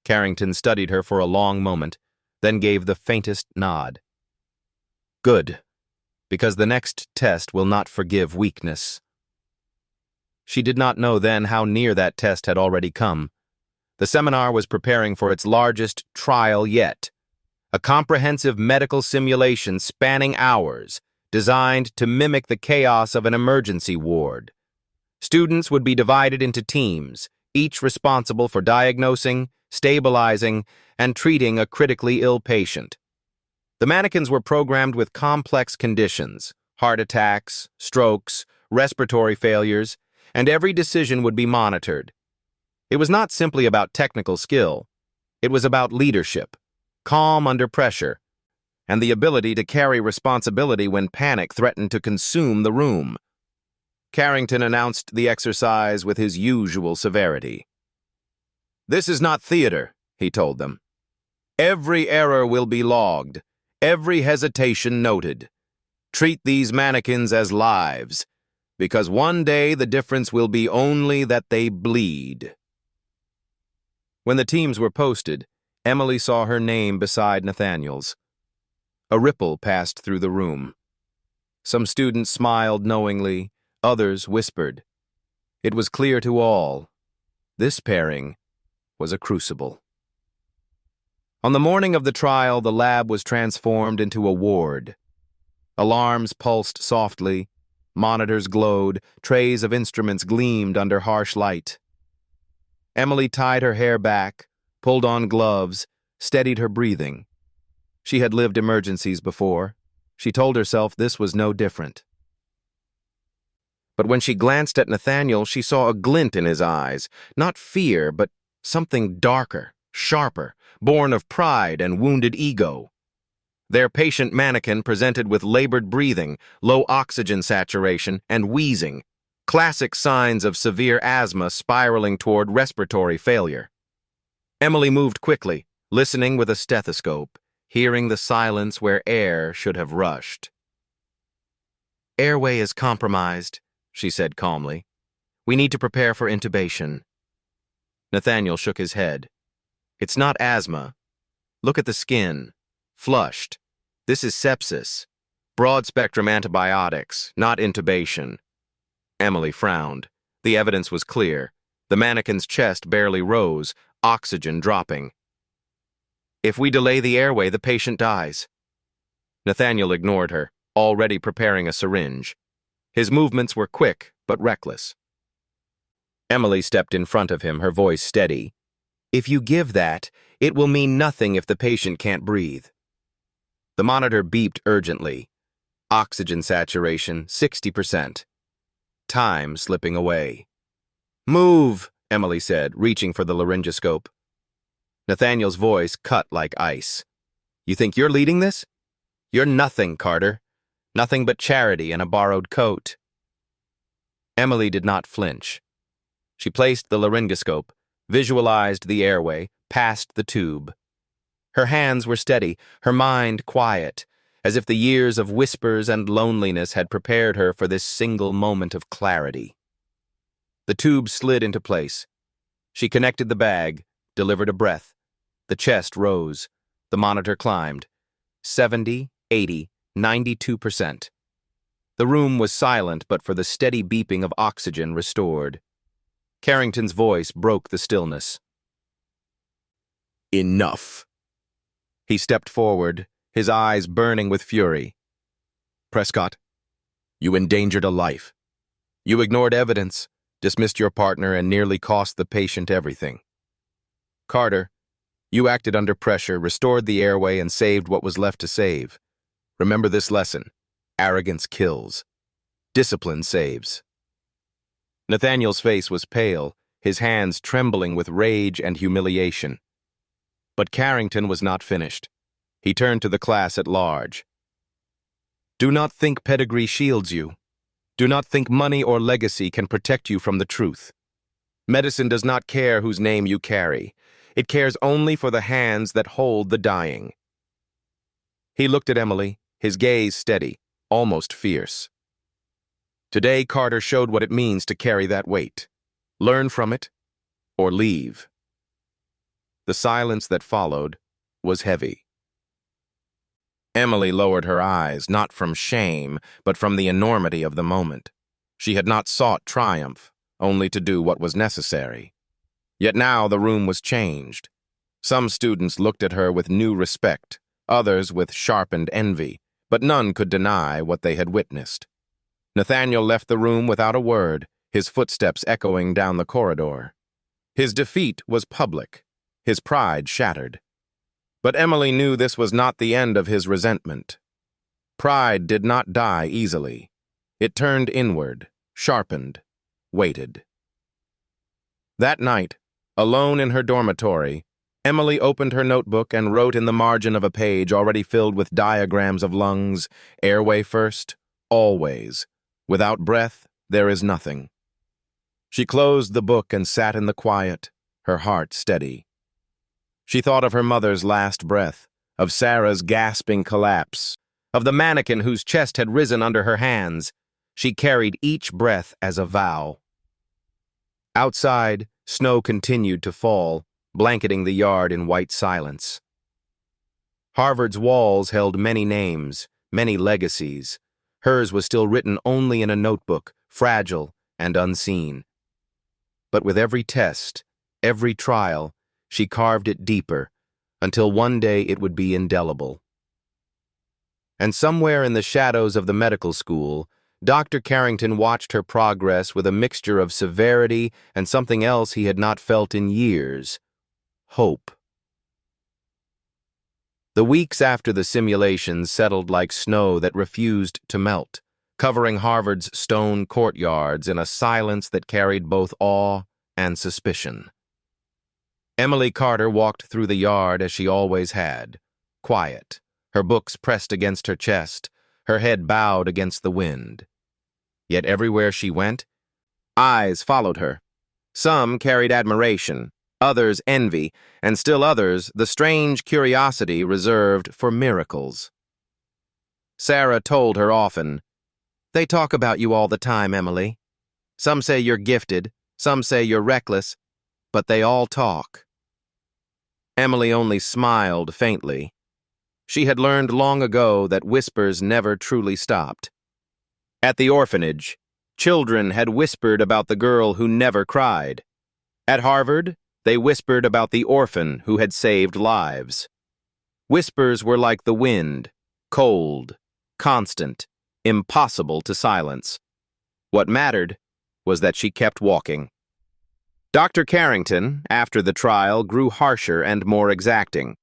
[SPEAKER 1] Carrington studied her for a long moment, then gave the faintest nod. "Good, because the next test will not forgive weakness." She did not know then how near that test had already come. The seminar was preparing for its largest trial yet, a comprehensive medical simulation spanning hours, designed to mimic the chaos of an emergency ward. Students would be divided into teams, each responsible for diagnosing, stabilizing, and treating a critically ill patient. The mannequins were programmed with complex conditions, heart attacks, strokes, respiratory failures, and every decision would be monitored. It was not simply about technical skill. It was about leadership, calm under pressure, and the ability to carry responsibility when panic threatened to consume the room. Carrington announced the exercise with his usual severity. "This is not theater," he told them. "Every error will be logged, every hesitation noted. Treat these mannequins as lives, because one day the difference will be only that they bleed." When the teams were posted, Emily saw her name beside Nathaniel's. A ripple passed through the room. Some students smiled knowingly, others whispered. It was clear to all. This pairing was a crucible. On the morning of the trial, the lab was transformed into a ward. Alarms pulsed softly, monitors glowed, trays of instruments gleamed under harsh light. Emily tied her hair back, pulled on gloves, steadied her breathing. She had lived emergencies before. She told herself this was no different. But when she glanced at Nathaniel, she saw a glint in his eyes, not fear, but something darker, sharper, born of pride and wounded ego. Their patient mannequin presented with labored breathing, low oxygen saturation, and wheezing, classic signs of severe asthma spiraling toward respiratory failure. Emily moved quickly, listening with a stethoscope, hearing the silence where air should have rushed. "Airway is compromised," she said calmly. "We need to prepare for intubation." Nathaniel shook his head. "It's not asthma. Look at the skin. Flushed. This is sepsis. Broad-spectrum antibiotics, not intubation." Emily frowned. The evidence was clear. The mannequin's chest barely rose, oxygen dropping. "If we delay the airway, the patient dies." Nathaniel ignored her, already preparing a syringe. His movements were quick but reckless. Emily stepped in front of him, her voice steady. "If you give that, it will mean nothing if the patient can't breathe." The monitor beeped urgently. Oxygen saturation, 60%. Time slipping away. "Move," Emily said, reaching for the laryngoscope. Nathaniel's voice cut like ice. "You think you're leading this? You're nothing, Carter. Nothing but charity and a borrowed coat." Emily did not flinch. She placed the laryngoscope, visualized the airway, passed the tube. Her hands were steady, her mind quiet, as if the years of whispers and loneliness had prepared her for this single moment of clarity. The tube slid into place. She connected the bag, delivered a breath. The chest rose. The monitor climbed. 70, 80, 92%. The room was silent but for the steady beeping of oxygen restored. Carrington's voice broke the stillness. "Enough." He stepped forward, his eyes burning with fury. "Prescott, you endangered a life. You ignored evidence, dismissed your partner, and nearly cost the patient everything. Carter, you acted under pressure, restored the airway, and saved what was left to save. Remember this lesson. Arrogance kills. Discipline saves." Nathaniel's face was pale, his hands trembling with rage and humiliation. But Carrington was not finished. He turned to the class at large. "Do not think pedigree shields you. Do not think money or legacy can protect you from the truth. Medicine does not care whose name you carry. It cares only for the hands that hold the dying." He looked at Emily, his gaze steady, almost fierce. Today, Carter showed what it means to carry that weight. Learn from it, or leave. The silence that followed was heavy. Emily lowered her eyes, not from shame, but from the enormity of the moment. She had not sought triumph, only to do what was necessary. Yet now the room was changed. Some students looked at her with new respect, others with sharpened envy, but none could deny what they had witnessed. Nathaniel left the room without a word, his footsteps echoing down the corridor. His defeat was public. his pride shattered. But Emily knew this was not the end of his resentment. Pride did not die easily. It turned inward, sharpened, waited. That night, alone in her dormitory, Emily opened her notebook and wrote in the margin of a page already filled with diagrams of lungs, airway first, always. Without breath, there is nothing. She closed the book and sat in the quiet, her heart steady. She thought of her mother's last breath, of Sarah's gasping collapse, of the mannequin whose chest had risen under her hands. She carried each breath as a vow. Outside, snow continued to fall, blanketing the yard in white silence. Harvard's walls held many names, many legacies. Hers was still written only in a notebook, fragile and unseen. But with every test, every trial, she carved it deeper, until one day it would be indelible. And somewhere in the shadows of the medical school, Dr. Carrington watched her progress with a mixture of severity and something else he had not felt in years: hope. The weeks after the simulations settled like snow that refused to melt, covering Harvard's stone courtyards in a silence that carried both awe and suspicion. Emily Carter walked through the yard as she always had, quiet, her books pressed against her chest, her head bowed against the wind. Yet everywhere she went, eyes followed her. Some carried admiration, others envy, and still others the strange curiosity reserved for miracles. Sarah told her often, "They talk about you all the time, Emily. Some say you're gifted, some say you're reckless, but they all talk." Emily only smiled faintly. She had learned long ago that whispers never truly stopped. At the orphanage, children had whispered about the girl who never cried. At Harvard, they whispered about the orphan who had saved lives. Whispers were like the wind, cold, constant, impossible to silence. What mattered was that she kept walking. Dr. Carrington, after the trial, grew harsher and more exacting.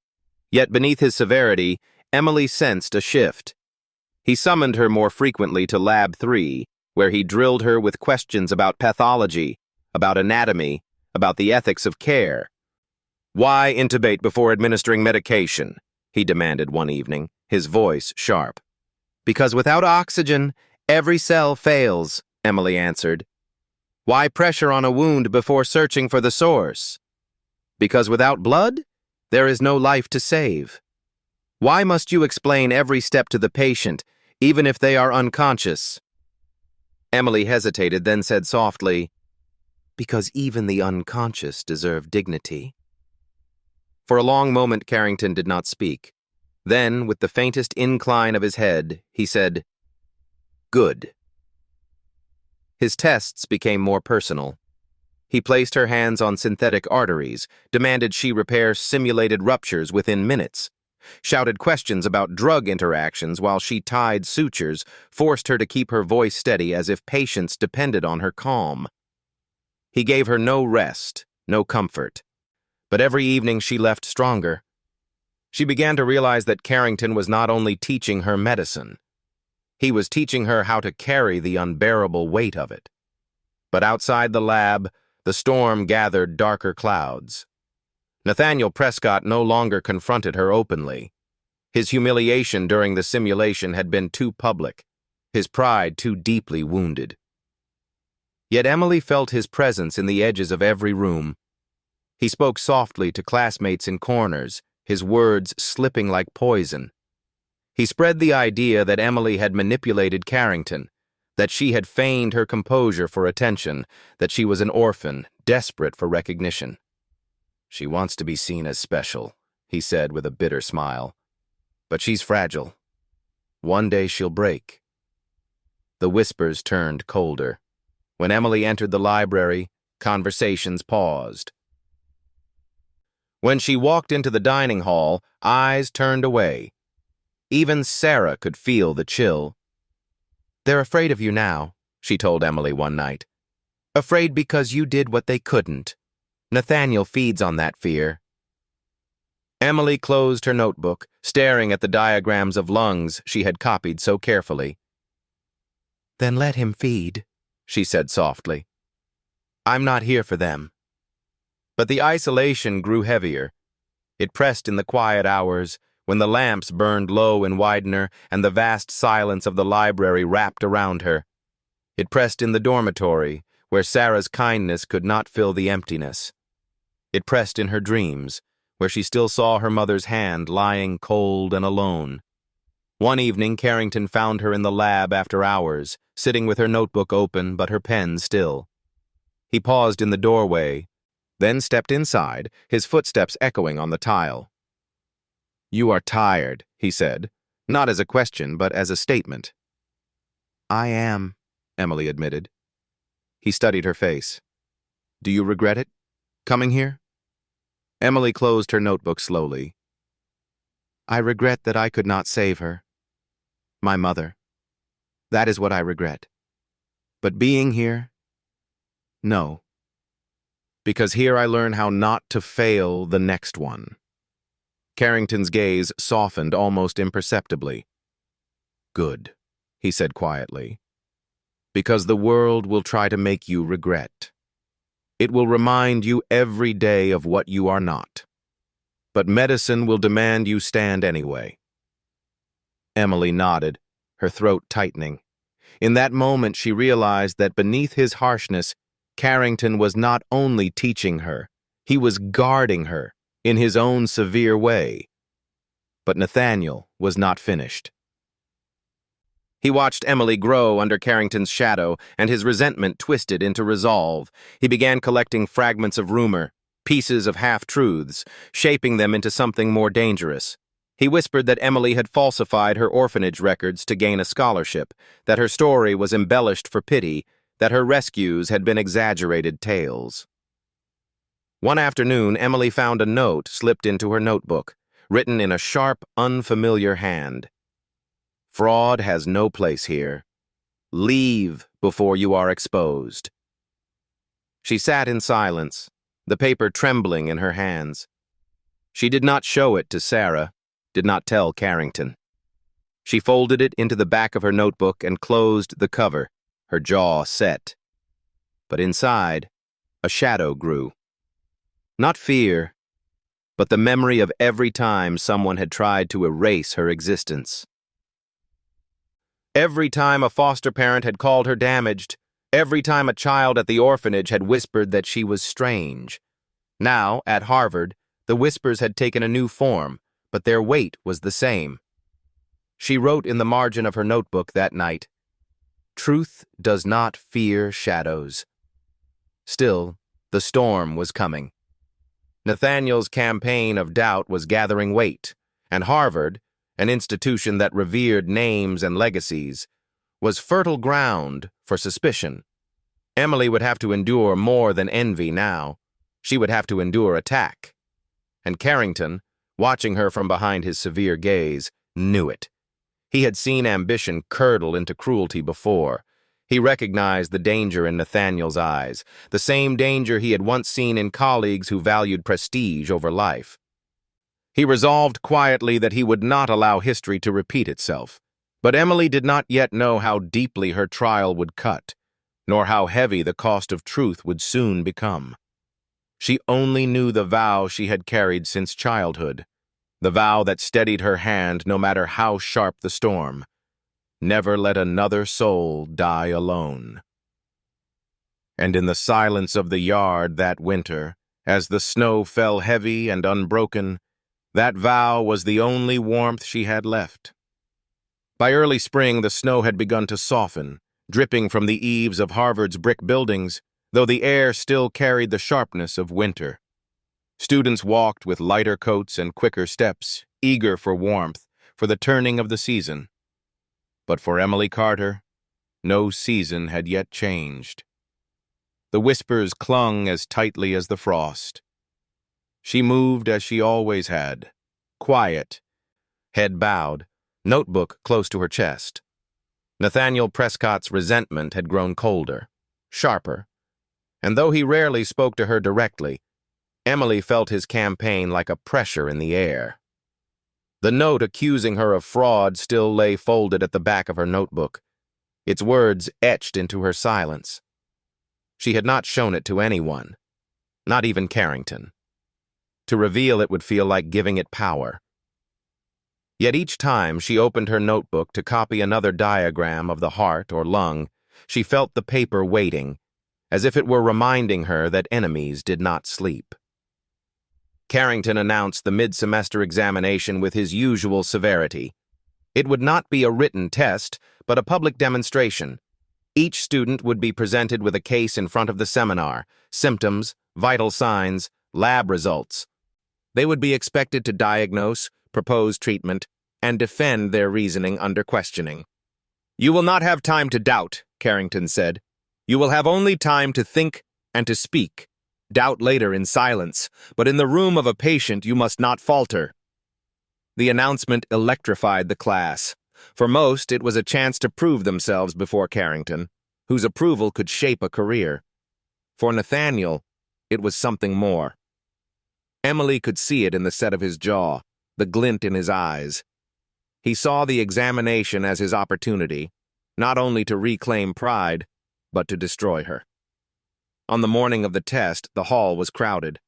[SPEAKER 1] Yet beneath his severity, Emily sensed a shift. He summoned her more frequently to Lab 3, where he drilled her with questions about pathology, about anatomy, about the ethics of care. "Why intubate before administering medication?" he demanded one evening, his voice sharp. "Because without oxygen, every cell fails," Emily answered. "Why pressure on a wound before searching for the source?" "Because without blood, there is no life to save." "Why must you explain every step to the patient, even if they are unconscious?" Emily hesitated, then said softly, "Because even the unconscious deserve dignity." For a long moment Carrington did not speak. Then, with the faintest incline of his head, he said, "Good." His tests became more personal. He placed her hands on synthetic arteries, demanded she repair simulated ruptures within minutes, shouted questions about drug interactions while she tied sutures, forced her to keep her voice steady as if patience depended on her calm. He gave her no rest, no comfort. But every evening she left stronger. She began to realize that Carrington was not only teaching her medicine. He was teaching her how to carry the unbearable weight of it. But outside the lab, the storm gathered darker clouds. Nathaniel Prescott no longer confronted her openly. His humiliation during the simulation had been too public, his pride too deeply wounded. Yet Emily felt his presence in the edges of every room. He spoke softly to classmates in corners, his words slipping like poison. He spread the idea that Emily had manipulated Carrington, that she had feigned her composure for attention, that she was an orphan, desperate for recognition. "She wants to be seen as special," he said with a bitter smile. "But she's fragile. One day she'll break." The whispers turned colder. When Emily entered the library, conversations paused. When she walked into the dining hall, eyes turned away. Even Sarah could feel the chill. "They're afraid of you now," she told Emily one night. "Afraid because you did what they couldn't. Nathaniel feeds on that fear. Emily closed her notebook, staring at the diagrams of lungs she had copied so carefully.
[SPEAKER 2] Then let him feed,
[SPEAKER 1] she said softly. I'm not here for them. But the isolation grew heavier. It pressed in the quiet hours, when the lamps burned low in Widener and the vast silence of the library wrapped around her. It pressed in the dormitory, where Sarah's kindness could not fill the emptiness. It pressed in her dreams, where she still saw her mother's hand lying cold and alone. One evening, Carrington found her in the lab after hours, sitting with her notebook open but her pen still. He paused in the doorway, then stepped inside, his footsteps echoing on the tile. You are tired, he said, not as a question but as a statement.
[SPEAKER 2] I am,
[SPEAKER 1] Emily admitted. He studied her face. Do you regret it, coming here? Emily closed her notebook slowly.
[SPEAKER 2] I regret that I could not save her. My mother. That is what I regret. But being here? No.
[SPEAKER 1] Because here I learn how not to fail the next one. Carrington's gaze softened almost imperceptibly. Good, he said quietly. Because the world will try to make you regret. It will remind you every day of what you are not. But medicine will demand you stand anyway. Emily nodded, her throat tightening. In that moment, she realized that beneath his harshness, Carrington was not only teaching her, he was guarding her in his own severe way. But Nathaniel was not finished. He watched Emily grow under Carrington's shadow, and his resentment twisted into resolve. He began collecting fragments of rumor, pieces of half-truths, shaping them into something more dangerous. He whispered that Emily had falsified her orphanage records to gain a scholarship, that her story was embellished for pity, that her rescues had been exaggerated tales. One afternoon, Emily found a note slipped into her notebook, written in a sharp, unfamiliar hand. Fraud has no place here. Leave before you are exposed. She sat in silence, the paper trembling in her hands. She did not show it to Sarah, did not tell Carrington. She folded it into the back of her notebook and closed the cover, her jaw set. But inside, a shadow grew. Not fear, but the memory of every time someone had tried to erase her existence. Every time a foster parent had called her damaged, every time a child at the orphanage had whispered that she was strange. Now, at Harvard, the whispers had taken a new form, but their weight was the same. She wrote in the margin of her notebook that night, "Truth does not fear shadows." Still, the storm was coming. Nathaniel's campaign of doubt was gathering weight, and Harvard, an institution that revered names and legacies, was fertile ground for suspicion. Emily would have to endure more than envy now. She would have to endure attack. And Carrington, watching her from behind his severe gaze, knew it. He had seen ambition curdle into cruelty before. He recognized the danger in Nathaniel's eyes, the same danger he had once seen in colleagues who valued prestige over life. He resolved quietly that he would not allow history to repeat itself. But Emily did not yet know how deeply her trial would cut, nor how heavy the cost of truth would soon become. She only knew the vow she had carried since childhood, the vow that steadied her hand no matter how sharp the storm. Never let another soul die alone. And in the silence of the yard that winter, as the snow fell heavy and unbroken, that vow was the only warmth she had left. By early spring, the snow had begun to soften, dripping from the eaves of Harvard's brick buildings, though the air still carried the sharpness of winter. Students walked with lighter coats and quicker steps, eager for warmth, for the turning of the season. But for Emily Carter, no season had yet changed. The whispers clung as tightly as the frost. She moved as she always had, quiet, head bowed, notebook close to her chest. Nathaniel Prescott's resentment had grown colder, sharper, and though he rarely spoke to her directly, Emily felt his campaign like a pressure in the air. The note accusing her of fraud still lay folded at the back of her notebook, its words etched into her silence. She had not shown it to anyone, not even Carrington. To reveal it would feel like giving it power. Yet each time she opened her notebook to copy another diagram of the heart or lung, she felt the paper waiting, as if it were reminding her that enemies did not sleep. Carrington announced the mid-semester examination with his usual severity. It would not be a written test, but a public demonstration. Each student would be presented with a case in front of the seminar, symptoms, vital signs, lab results. They would be expected to diagnose, propose treatment, and defend their reasoning under questioning. "You will not have time to doubt," Carrington said. "You will have only time to think and to speak. Doubt later in silence, but in the room of a patient you must not falter." The announcement electrified the class. For most, it was a chance to prove themselves before Carrington, whose approval could shape a career. For Nathaniel, it was something more. Emily could see it in the set of his jaw, the glint in his eyes. He saw the examination as his opportunity, not only to reclaim pride, but to destroy her. On the morning of the test, the hall was crowded.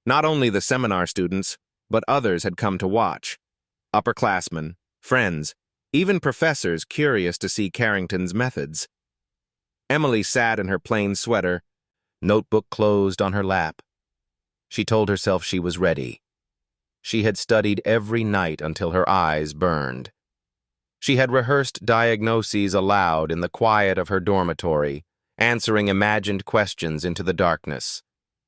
[SPEAKER 1] Not only the seminar students, but others had come to watch. Upperclassmen, friends, even professors curious to see Carrington's methods. Emily sat in her plain sweater, notebook closed on her lap. She told herself she was ready. She had studied every night until her eyes burned. She had rehearsed diagnoses aloud in the quiet of her dormitory, answering imagined questions into the darkness.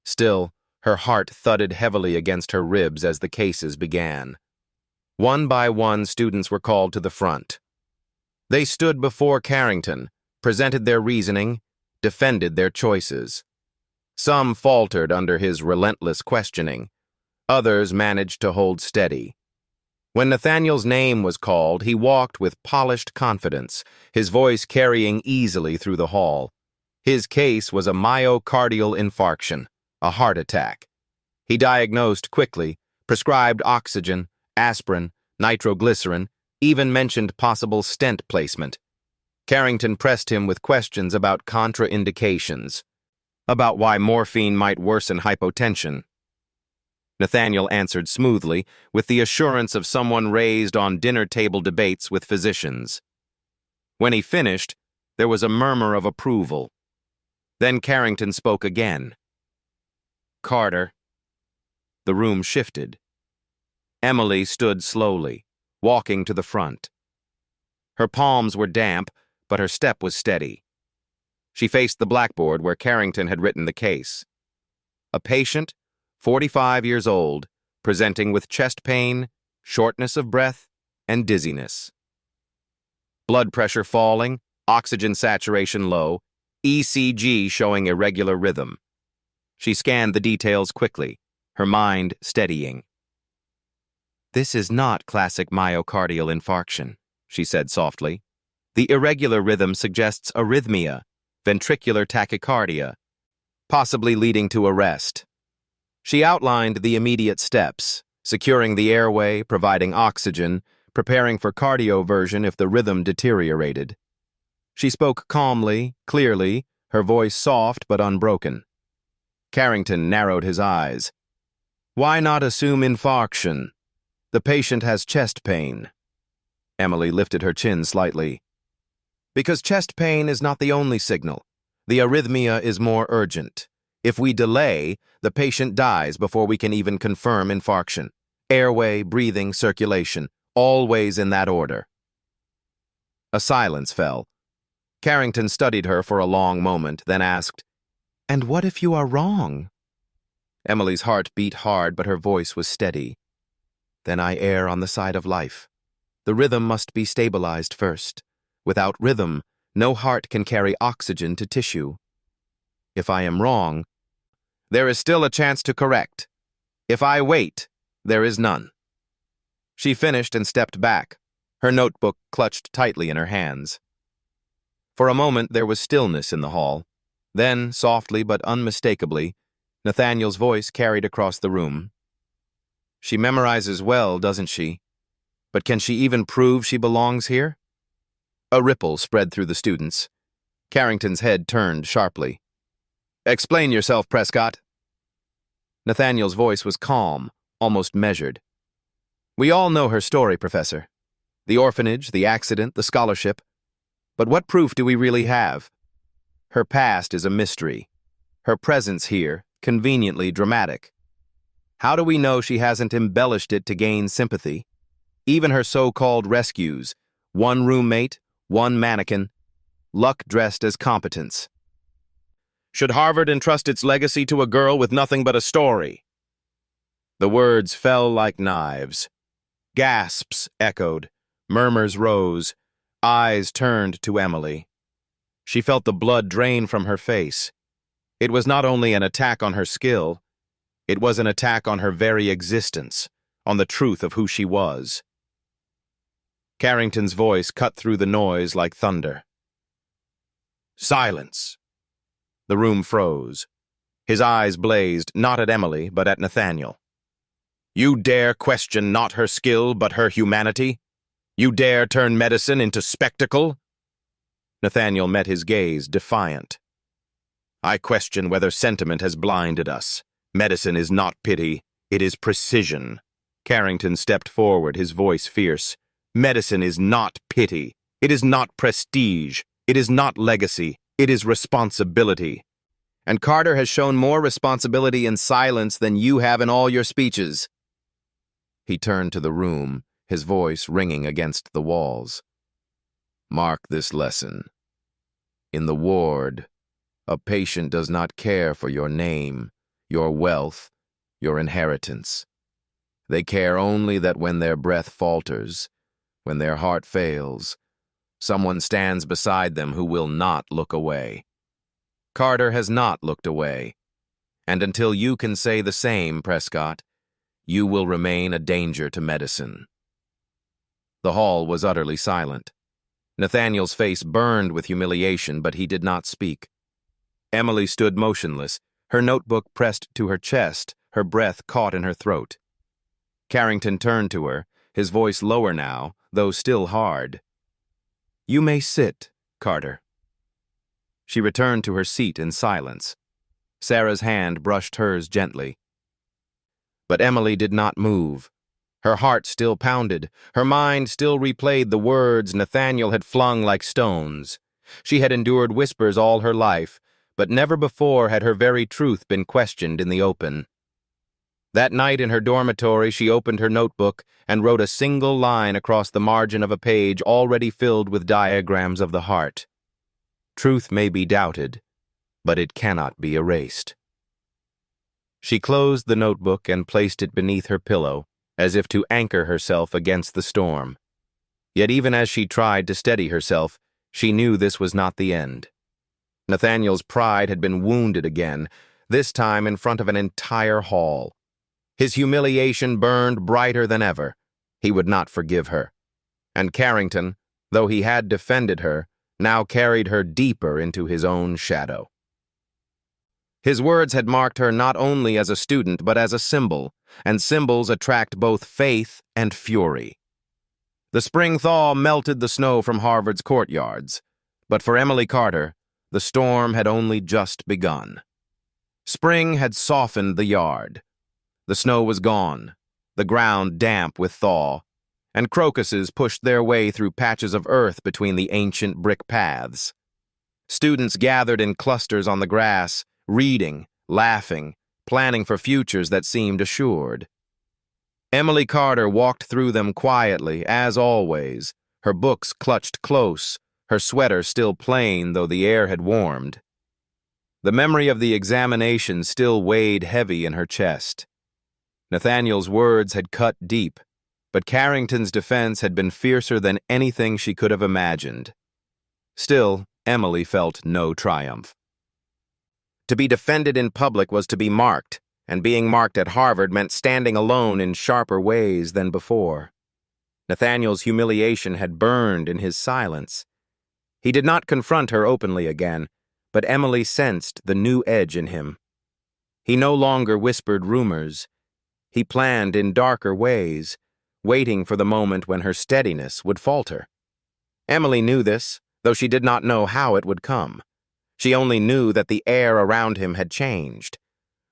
[SPEAKER 1] Still, her heart thudded heavily against her ribs as the cases began. One by one, students were called to the front. They stood before Carrington, presented their reasoning, defended their choices. Some faltered under his relentless questioning. Others managed to hold steady. When Nathaniel's name was called, he walked with polished confidence, his voice carrying easily through the hall. His case was a myocardial infarction, a heart attack. He diagnosed quickly, prescribed oxygen, aspirin, nitroglycerin, even mentioned possible stent placement. Carrington pressed him with questions about contraindications, about why morphine might worsen hypotension. Nathaniel answered smoothly, with the assurance of someone raised on dinner-table debates with physicians. When he finished, there was a murmur of approval. Then Carrington spoke again. "Carter." The room shifted. Emily stood slowly, walking to the front. Her palms were damp, but her step was steady. She faced the blackboard where Carrington had written the case. A patient, 45 years old, presenting with chest pain, shortness of breath, and dizziness. Blood pressure falling, oxygen saturation low, ECG showing irregular rhythm. She scanned the details quickly, her mind steadying. "This is not classic myocardial infarction," she said softly. "The irregular rhythm suggests arrhythmia, ventricular tachycardia, possibly leading to arrest." She outlined the immediate steps: securing the airway, providing oxygen, preparing for cardioversion if the rhythm deteriorated. She spoke calmly, clearly, her voice soft but unbroken. Carrington narrowed his eyes. "Why not assume infarction? The patient has chest pain." Emily lifted her chin slightly. "Because chest pain is not the only signal. The arrhythmia is more urgent. If we delay, the patient dies before we can even confirm infarction. Airway, breathing, circulation, always in that order." A silence fell. Carrington studied her for a long moment, then asked, "And what if you are wrong?" Emily's heart beat hard, but her voice was steady. "Then I err on the side of life. The rhythm must be stabilized first. Without rhythm, no heart can carry oxygen to tissue. If I am wrong, there is still a chance to correct. If I wait, there is none." She finished and stepped back, her notebook clutched tightly in her hands. For a moment there was stillness in the hall. Then, softly but unmistakably, Nathaniel's voice carried across the room. She memorizes well, doesn't she? But can she even prove she belongs here? A ripple spread through the students. Carrington's head turned sharply. Explain yourself, Prescott. Nathaniel's voice was calm, almost measured. We all know her story, Professor. The orphanage, the accident, the scholarship. But what proof do we really have? Her past is a mystery. Her presence here, conveniently dramatic. How do we know she hasn't embellished it to gain sympathy? Even her so-called rescues, one roommate, one mannequin, luck dressed as competence. Should Harvard entrust its legacy to a girl with nothing but a story? The words fell like knives. Gasps echoed, murmurs rose, eyes turned to Emily. She felt the blood drain from her face. It was not only an attack on her skill, it was an attack on her very existence, on the truth of who she was. Carrington's voice cut through the noise like thunder. Silence. The room froze. His eyes blazed not at Emily, but at Nathaniel. You dare question not her skill, but her humanity? You dare turn medicine into spectacle? Nathaniel met his gaze, defiant. I question whether sentiment has blinded us. Medicine is not pity, it is precision. Carrington stepped forward, his voice fierce. Medicine is not pity. It is not prestige. It is not legacy. It is responsibility. And Carter has shown more responsibility in silence than you have in all your speeches. He turned to the room, his voice ringing against the walls. Mark this lesson. In the ward, a patient does not care for your name, your wealth, your inheritance. They care only that when their breath falters, when their heart fails, someone stands beside them who will not look away. Carter has not looked away, and until you can say the same, Prescott, you will remain a danger to medicine. The hall was utterly silent. Nathaniel's face burned with humiliation, but he did not speak. Emily stood motionless, her notebook pressed to her chest, her breath caught in her throat. Carrington turned to her, his voice lower now, though still hard. You may sit, Carter. She returned to her seat in silence. Sarah's hand brushed hers gently. But Emily did not move. Her heart still pounded. Her mind still replayed the words Nathaniel had flung like stones. She had endured whispers all her life, but never before had her very truth been questioned in the open. That night in her dormitory, she opened her notebook and wrote a single line across the margin of a page already filled with diagrams of the heart. Truth may be doubted, but it cannot be erased. She closed the notebook and placed it beneath her pillow, as if to anchor herself against the storm. Yet even as she tried to steady herself, she knew this was not the end. Nathaniel's pride had been wounded again, this time in front of an entire hall. His humiliation burned brighter than ever. He would not forgive her. And Carrington, though he had defended her, now carried her deeper into his own shadow. His words had marked her not only as a student but as a symbol, and symbols attract both faith and fury. The spring thaw melted the snow from Harvard's courtyards, but for Emily Carter, the storm had only just begun. Spring had softened the yard. The snow was gone, the ground damp with thaw, and crocuses pushed their way through patches of earth between the ancient brick paths. Students gathered in clusters on the grass, reading, laughing, planning for futures that seemed assured. Emily Carter walked through them quietly, as always, her books clutched close, her sweater still plain though the air had warmed. The memory of the examination still weighed heavy in her chest. Nathaniel's words had cut deep, but Carrington's defense had been fiercer than anything she could have imagined. Still, Emily felt no triumph. To be defended in public was to be marked, and being marked at Harvard meant standing alone in sharper ways than before. Nathaniel's humiliation had burned in his silence. He did not confront her openly again, but Emily sensed the new edge in him. He no longer whispered rumors. He planned in darker ways, waiting for the moment when her steadiness would falter. Emily knew this, though she did not know how it would come. She only knew that the air around him had changed.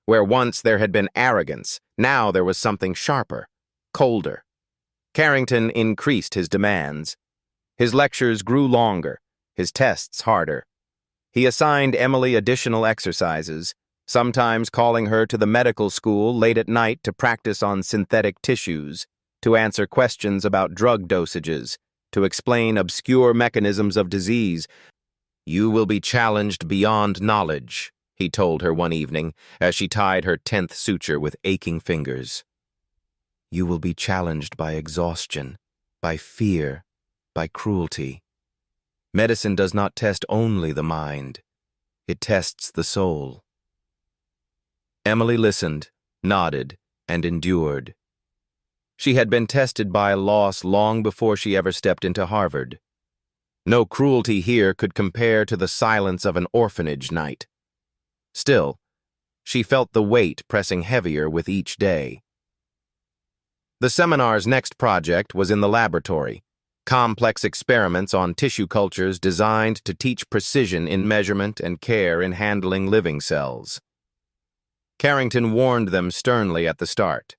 [SPEAKER 1] Where once there had been arrogance, now there was something sharper, colder. Carrington increased his demands. His lectures grew longer, his tests harder. He assigned Emily additional exercises, sometimes calling her to the medical school late at night to practice on synthetic tissues, to answer questions about drug dosages, to explain obscure mechanisms of disease. "You will be challenged beyond knowledge," he told her one evening as she tied her 10th suture with aching fingers. "You will be challenged by exhaustion, by fear, by cruelty. Medicine does not test only the mind, it tests the soul." Emily listened, nodded, and endured. She had been tested by loss long before she ever stepped into Harvard. No cruelty here could compare to the silence of an orphanage night. Still, she felt the weight pressing heavier with each day. The seminar's next project was in the laboratory, complex experiments on tissue cultures designed to teach precision in measurement and care in handling living cells. Carrington warned them sternly at the start.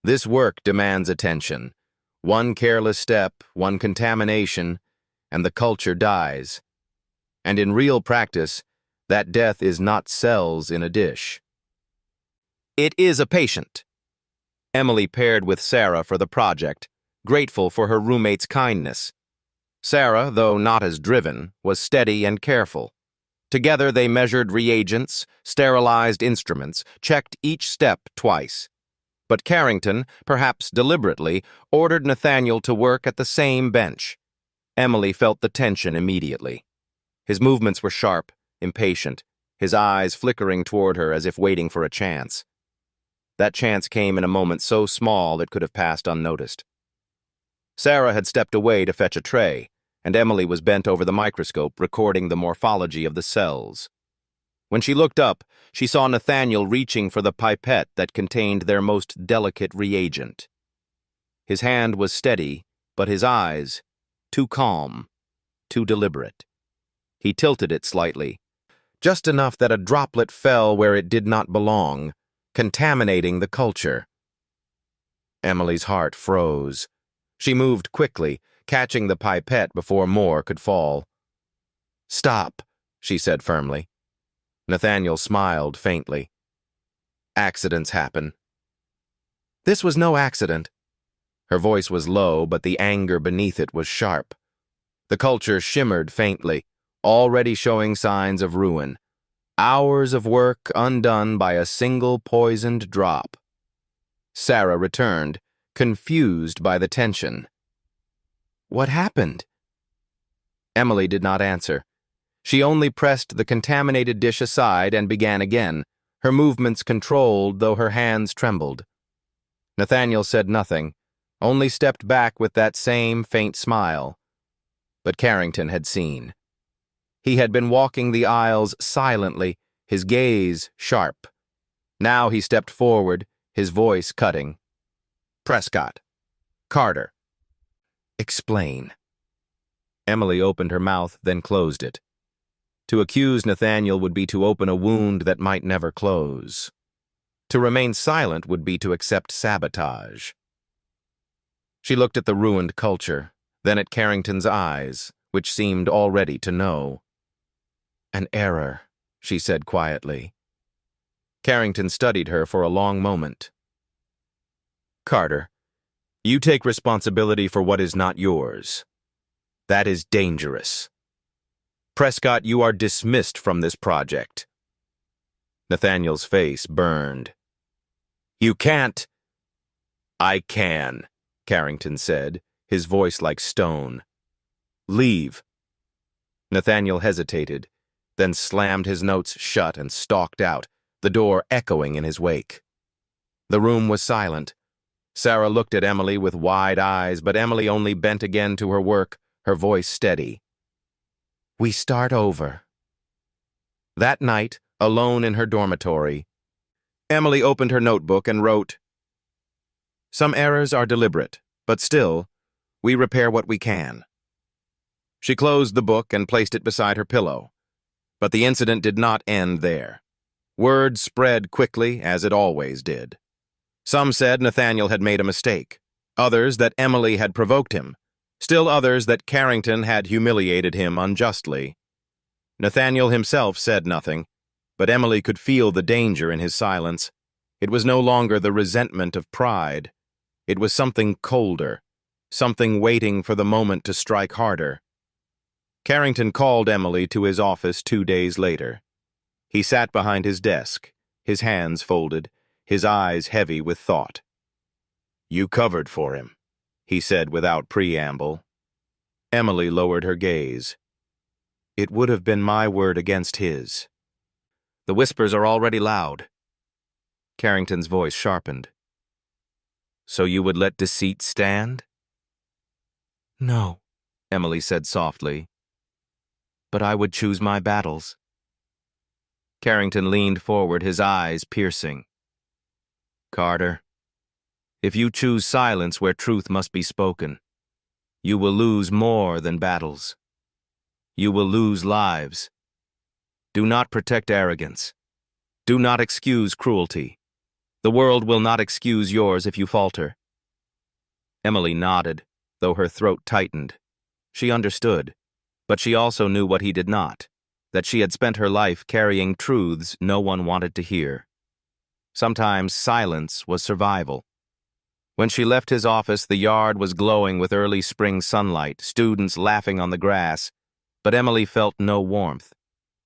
[SPEAKER 1] This work demands attention. One careless step, one contamination, and the culture dies. And in real practice, that death is not cells in a dish. It is a patient. Emily paired with Sarah for the project, grateful for her roommate's kindness. Sarah, though not as driven, was steady and careful. Together they measured reagents, sterilized instruments, checked each step twice. But Carrington, perhaps deliberately, ordered Nathaniel to work at the same bench. Emily felt the tension immediately. His movements were sharp, impatient, his eyes flickering toward her as if waiting for a chance. That chance came in a moment so small it could have passed unnoticed. Sarah had stepped away to fetch a tray, and Emily was bent over the microscope recording the morphology of the cells. When she looked up, she saw Nathaniel reaching for the pipette that contained their most delicate reagent. His hand was steady, but his eyes, too calm, too deliberate. He tilted it slightly, just enough that a droplet fell where it did not belong, contaminating the culture. Emily's heart froze. She moved quickly, catching the pipette before more could fall. "Stop," she said firmly. Nathaniel smiled faintly. "Accidents happen." "This was no accident." Her voice was low, but the anger beneath it was sharp. The culture shimmered faintly, already showing signs of ruin. Hours of work undone by a single poisoned drop. Sarah returned, confused by the tension. "What happened?" Emily did not answer. She only pressed the contaminated dish aside and began again, her movements controlled though her hands trembled. Nathaniel said nothing, only stepped back with that same faint smile. But Carrington had seen. He had been walking the aisles silently, his gaze sharp. Now he stepped forward, his voice cutting. "Prescott. Carter. Explain." Emily opened her mouth, then closed it. To accuse Nathaniel would be to open a wound that might never close. To remain silent would be to accept sabotage. She looked at the ruined culture, then at Carrington's eyes, which seemed already to know. "An error," she said quietly. Carrington studied her for a long moment. "Carter, you take responsibility for what is not yours. That is dangerous. Prescott, you are dismissed from this project." Nathaniel's face burned. "You can't." "I can," Carrington said, his voice like stone. "Leave." Nathaniel hesitated, then slammed his notes shut and stalked out, the door echoing in his wake. The room was silent. Sarah looked at Emily with wide eyes, but Emily only bent again to her work, her voice steady. "We start over." That night, alone in her dormitory, Emily opened her notebook and wrote, "Some errors are deliberate, but still, we repair what we can." She closed the book and placed it beside her pillow. But the incident did not end there. Word spread quickly, as it always did. Some said Nathaniel had made a mistake, others that Emily had provoked him, still others that Carrington had humiliated him unjustly. Nathaniel himself said nothing, but Emily could feel the danger in his silence. It was no longer the resentment of pride. It was something colder, something waiting for the moment to strike harder. Carrington called Emily to his office 2 days later. He sat behind his desk, his hands folded, his eyes heavy with thought. "You covered for him," he said without preamble. Emily lowered her gaze. "It would have been my word against his." "The whispers are already loud." Carrington's voice sharpened. "So you would let deceit stand?" "No," Emily said softly. "But I would choose my battles." Carrington leaned forward, his eyes piercing. "Carter, if you choose silence where truth must be spoken, you will lose more than battles. You will lose lives. Do not protect arrogance. Do not excuse cruelty. The world will not excuse yours if you falter." Emily nodded, though her throat tightened. She understood, but she also knew what he did not, that she had spent her life carrying truths no one wanted to hear. Sometimes silence was survival. When she left his office, the yard was glowing with early spring sunlight, students laughing on the grass, but Emily felt no warmth.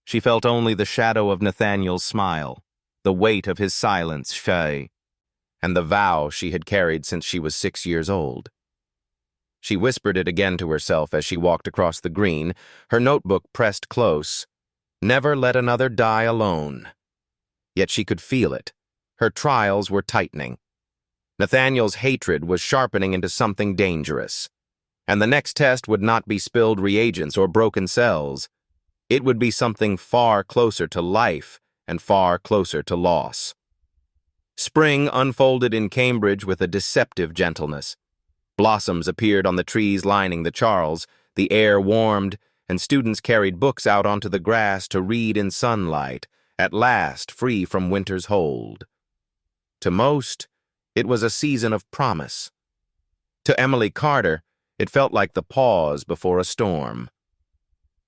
[SPEAKER 1] She felt only the shadow of Nathaniel's smile, the weight of his silence, and the vow she had carried since she was 6 years old. She whispered it again to herself as she walked across the green, her notebook pressed close. Never let another die alone. Yet she could feel it. Her trials were tightening. Nathaniel's hatred was sharpening into something dangerous. And the next test would not be spilled reagents or broken cells. It would be something far closer to life and far closer to loss. Spring unfolded in Cambridge with a deceptive gentleness. Blossoms appeared on the trees lining the Charles, the air warmed, and students carried books out onto the grass to read in sunlight, at last free from winter's hold. To most, it was a season of promise. To Emily Carter, it felt like the pause before a storm.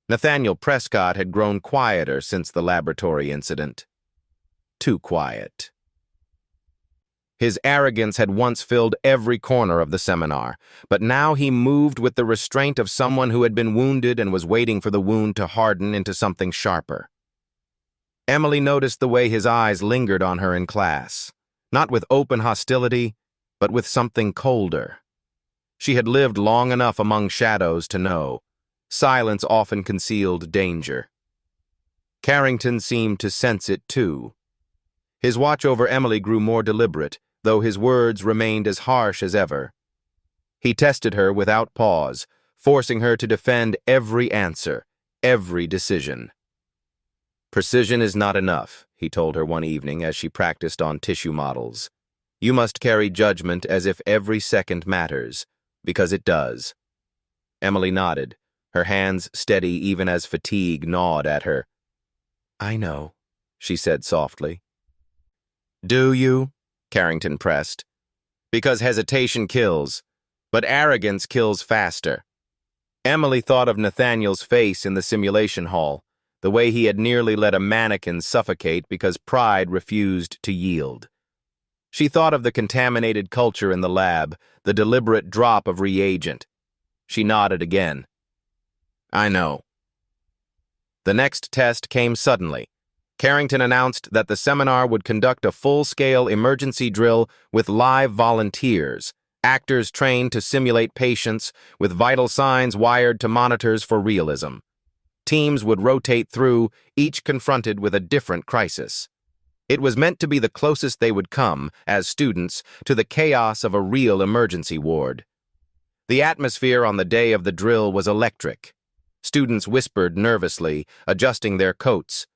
[SPEAKER 1] Nathaniel Prescott had grown quieter since the laboratory incident. Too quiet. His arrogance had once filled every corner of the seminar, but now he moved with the restraint of someone who had been wounded and was waiting for the wound to harden into something sharper. Emily noticed the way his eyes lingered on her in class, not with open hostility, but with something colder. She had lived long enough among shadows to know silence often concealed danger. Carrington seemed to sense it too. His watch over Emily grew more deliberate, though his words remained as harsh as ever. He tested her without pause, forcing her to defend every answer, every decision. "Precision is not enough," he told her one evening as she practiced on tissue models. "You must carry judgment as if every second matters, because it does." Emily nodded, her hands steady even as fatigue gnawed at her. "I know," she said softly. "Do you?" Carrington pressed. "Because hesitation kills, but arrogance kills faster." Emily thought of Nathaniel's face in the simulation hall, the way he had nearly let a mannequin suffocate because pride refused to yield. She thought of the contaminated culture in the lab, the deliberate drop of reagent. She nodded again. "I know." The next test came suddenly. Carrington announced that the seminar would conduct a full-scale emergency drill with live volunteers, actors trained to simulate patients, with vital signs wired to monitors for realism. Teams would rotate through, each confronted with a different crisis. It was meant to be the closest they would come, as students, to the chaos of a real emergency ward. The atmosphere on the day of the drill was electric. Students whispered nervously, adjusting their coats,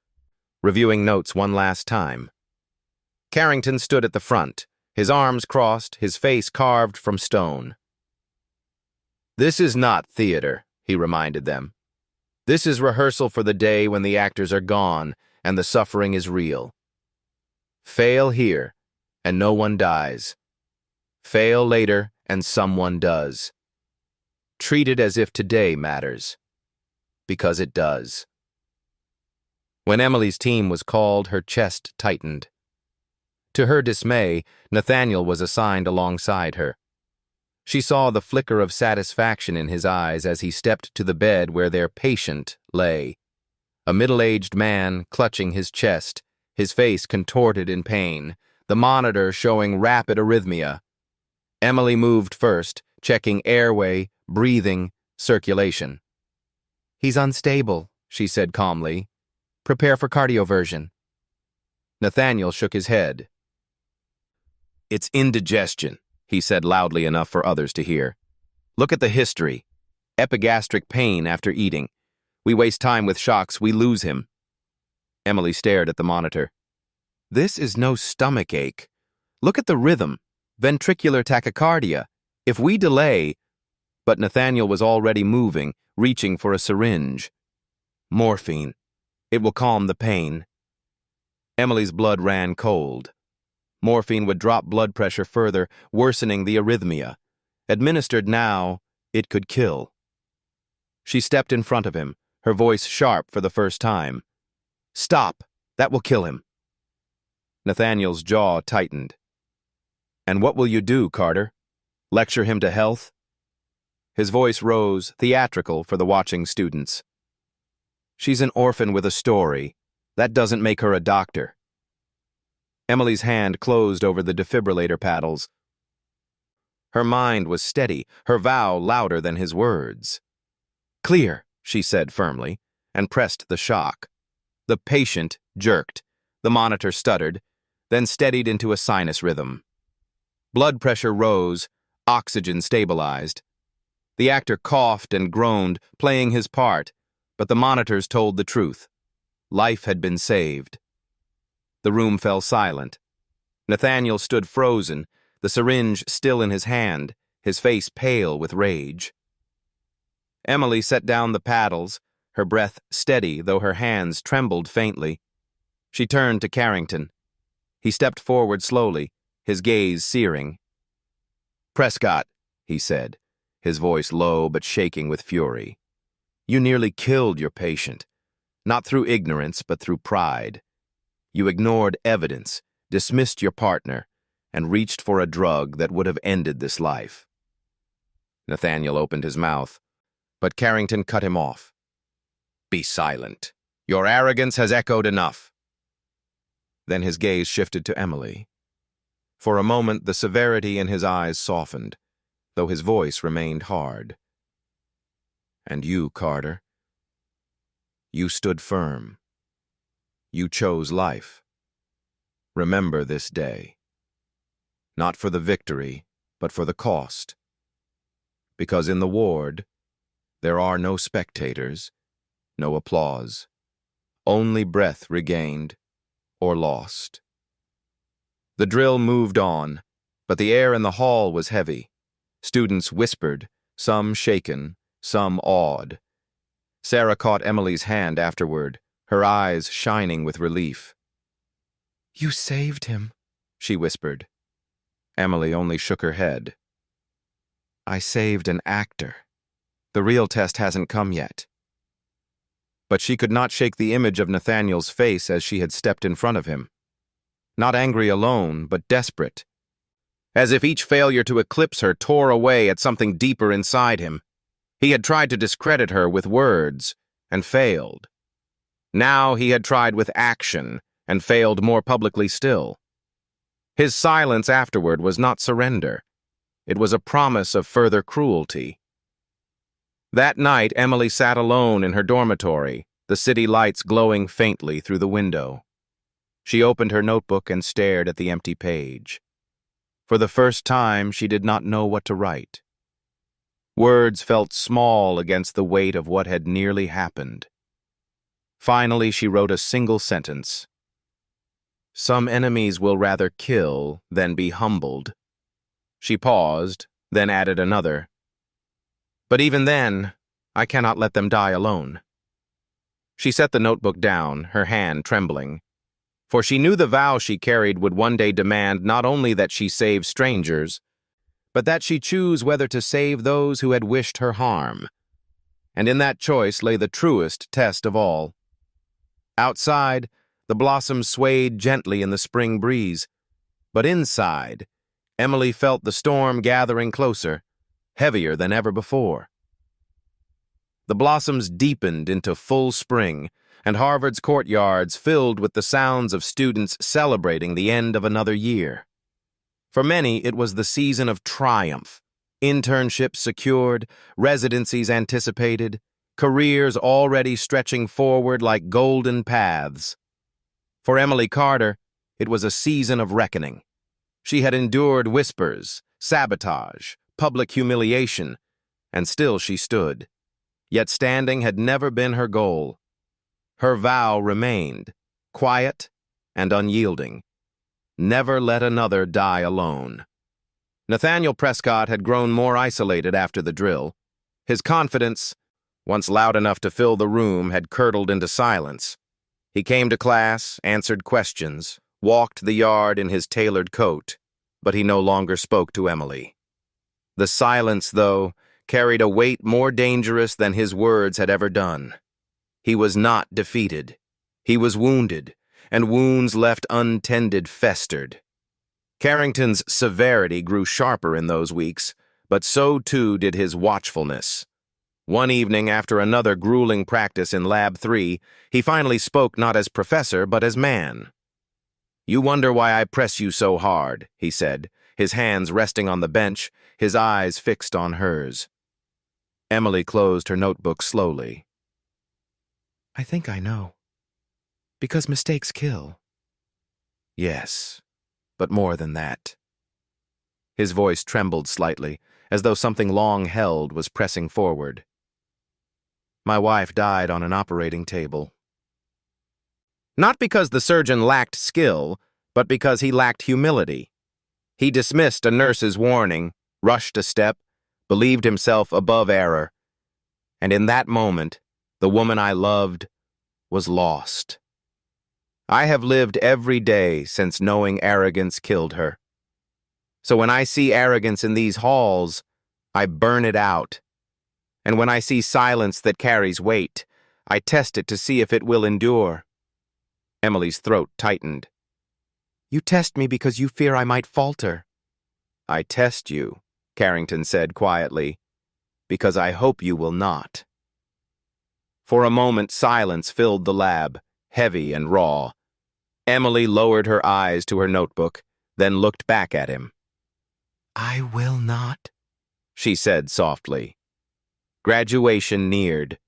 [SPEAKER 1] reviewing notes one last time. Carrington stood at the front, his arms crossed, his face carved from stone. "This is not theater," he reminded them. "This is rehearsal for the day when the actors are gone and the suffering is real. Fail here, and no one dies. Fail later, and someone does. Treat it as if today matters, because it does." When Emily's team was called, her chest tightened. To her dismay, Nathaniel was assigned alongside her. She saw the flicker of satisfaction in his eyes as he stepped to the bed where their patient lay, a middle-aged man clutching his chest, his face contorted in pain, the monitor showing rapid arrhythmia. Emily moved first, checking airway, breathing, circulation. "He's unstable," she said calmly. "Prepare for cardioversion." Nathaniel shook his head. "It's indigestion," he said loudly enough for others to hear. "Look at the history. Epigastric pain after eating. We waste time with shocks, we lose him." Emily stared at the monitor. "This is no stomach ache. Look at the rhythm. Ventricular tachycardia. If we delay—" But Nathaniel was already moving, reaching for a syringe. "Morphine. It will calm the pain." Emily's blood ran cold. Morphine would drop blood pressure further, worsening the arrhythmia. Administered now, it could kill. She stepped in front of him, her voice sharp for the first time. "Stop! That will kill him." Nathaniel's jaw tightened. "And what will you do, Carter? Lecture him to health?" His voice rose, theatrical for the watching students. "She's an orphan with a story. That doesn't make her a doctor." Emily's hand closed over the defibrillator paddles. Her mind was steady, her vow louder than his words. "Clear," she said firmly, and pressed the shock. The patient jerked. The monitor stuttered, then steadied into a sinus rhythm. Blood pressure rose, oxygen stabilized. The actor coughed and groaned, playing his part, but the monitors told the truth. Life had been saved. The room fell silent. Nathaniel stood frozen, the syringe still in his hand, his face pale with rage. Emily set down the paddles, her breath steady though her hands trembled faintly. She turned to Carrington. He stepped forward slowly, his gaze searing. "Prescott," he said, his voice low but shaking with fury. "You nearly killed your patient, not through ignorance but through pride. You ignored evidence, dismissed your partner, and reached for a drug that would have ended this life." Nathaniel opened his mouth, but Carrington cut him off. "Be silent. Your arrogance has echoed enough." Then his gaze shifted to Emily. For a moment, the severity in his eyes softened, though his voice remained hard. "And you, Carter, you stood firm. You chose life. Remember this day. Not for the victory, but for the cost. Because in the ward, there are no spectators, no applause, only breath regained or lost." The drill moved on, but the air in the hall was heavy. Students whispered, some shaken, some awed. Sarah caught Emily's hand afterward, her eyes shining with relief. "You saved him," she whispered. Emily only shook her head. "I saved an actor. The real test hasn't come yet." But she could not shake the image of Nathaniel's face as she had stepped in front of him. Not angry alone, but desperate. As if each failure to eclipse her tore away at something deeper inside him. He had tried to discredit her with words, and failed. Now he had tried with action, and failed more publicly still. His silence afterward was not surrender. It was a promise of further cruelty. That night, Emily sat alone in her dormitory, the city lights glowing faintly through the window. She opened her notebook and stared at the empty page. For the first time, she did not know what to write. Words felt small against the weight of what had nearly happened. Finally, she wrote a single sentence. Some enemies will rather kill than be humbled. She paused, then added another. But even then, I cannot let them die alone. She set the notebook down, her hand trembling. For she knew the vow she carried would one day demand not only that she save strangers, but that she choose whether to save those who had wished her harm. And in that choice lay the truest test of all. Outside, the blossoms swayed gently in the spring breeze, but inside, Emily felt the storm gathering closer, heavier than ever before. The blossoms deepened into full spring, and Harvard's courtyards filled with the sounds of students celebrating the end of another year. For many, it was the season of triumph. Internships secured, residencies anticipated, careers already stretching forward like golden paths. For Emily Carter, it was a season of reckoning. She had endured whispers, sabotage, public humiliation, and still she stood. Yet standing had never been her goal. Her vow remained, quiet and unyielding. Never let another die alone. Nathaniel Prescott had grown more isolated after the drill. His confidence, once loud enough to fill the room, had curdled into silence. He came to class, answered questions, walked the yard in his tailored coat, but he no longer spoke to Emily. The silence, though, carried a weight more dangerous than his words had ever done. He was not defeated. He was wounded, and wounds left untended festered. Carrington's severity grew sharper in those weeks, but so too did his watchfulness. One evening, after another grueling practice in Lab 3, he finally spoke not as professor, but as man. "You wonder why I press you so hard," he said, his hands resting on the bench, his eyes fixed on hers. Emily closed her notebook slowly.
[SPEAKER 2] I think I know. Because mistakes kill.
[SPEAKER 1] Yes, but more than that. His voice trembled slightly, as though something long held was pressing forward. My wife died on an operating table. Not because the surgeon lacked skill, but because he lacked humility. He dismissed a nurse's warning, rushed a step, believed himself above error. And in that moment, the woman I loved was lost. I have lived every day since knowing arrogance killed her. So when I see arrogance in these halls, I burn it out. And when I see silence that carries weight, I test it to see if it will endure. Emily's throat tightened.
[SPEAKER 2] You test me because you fear I might falter.
[SPEAKER 1] I test you, Carrington said quietly, because I hope you will not. For a moment, silence filled the lab, heavy and raw. Emily lowered her eyes to her notebook, then looked back at him.
[SPEAKER 2] I will not,
[SPEAKER 1] she said softly. Graduation neared.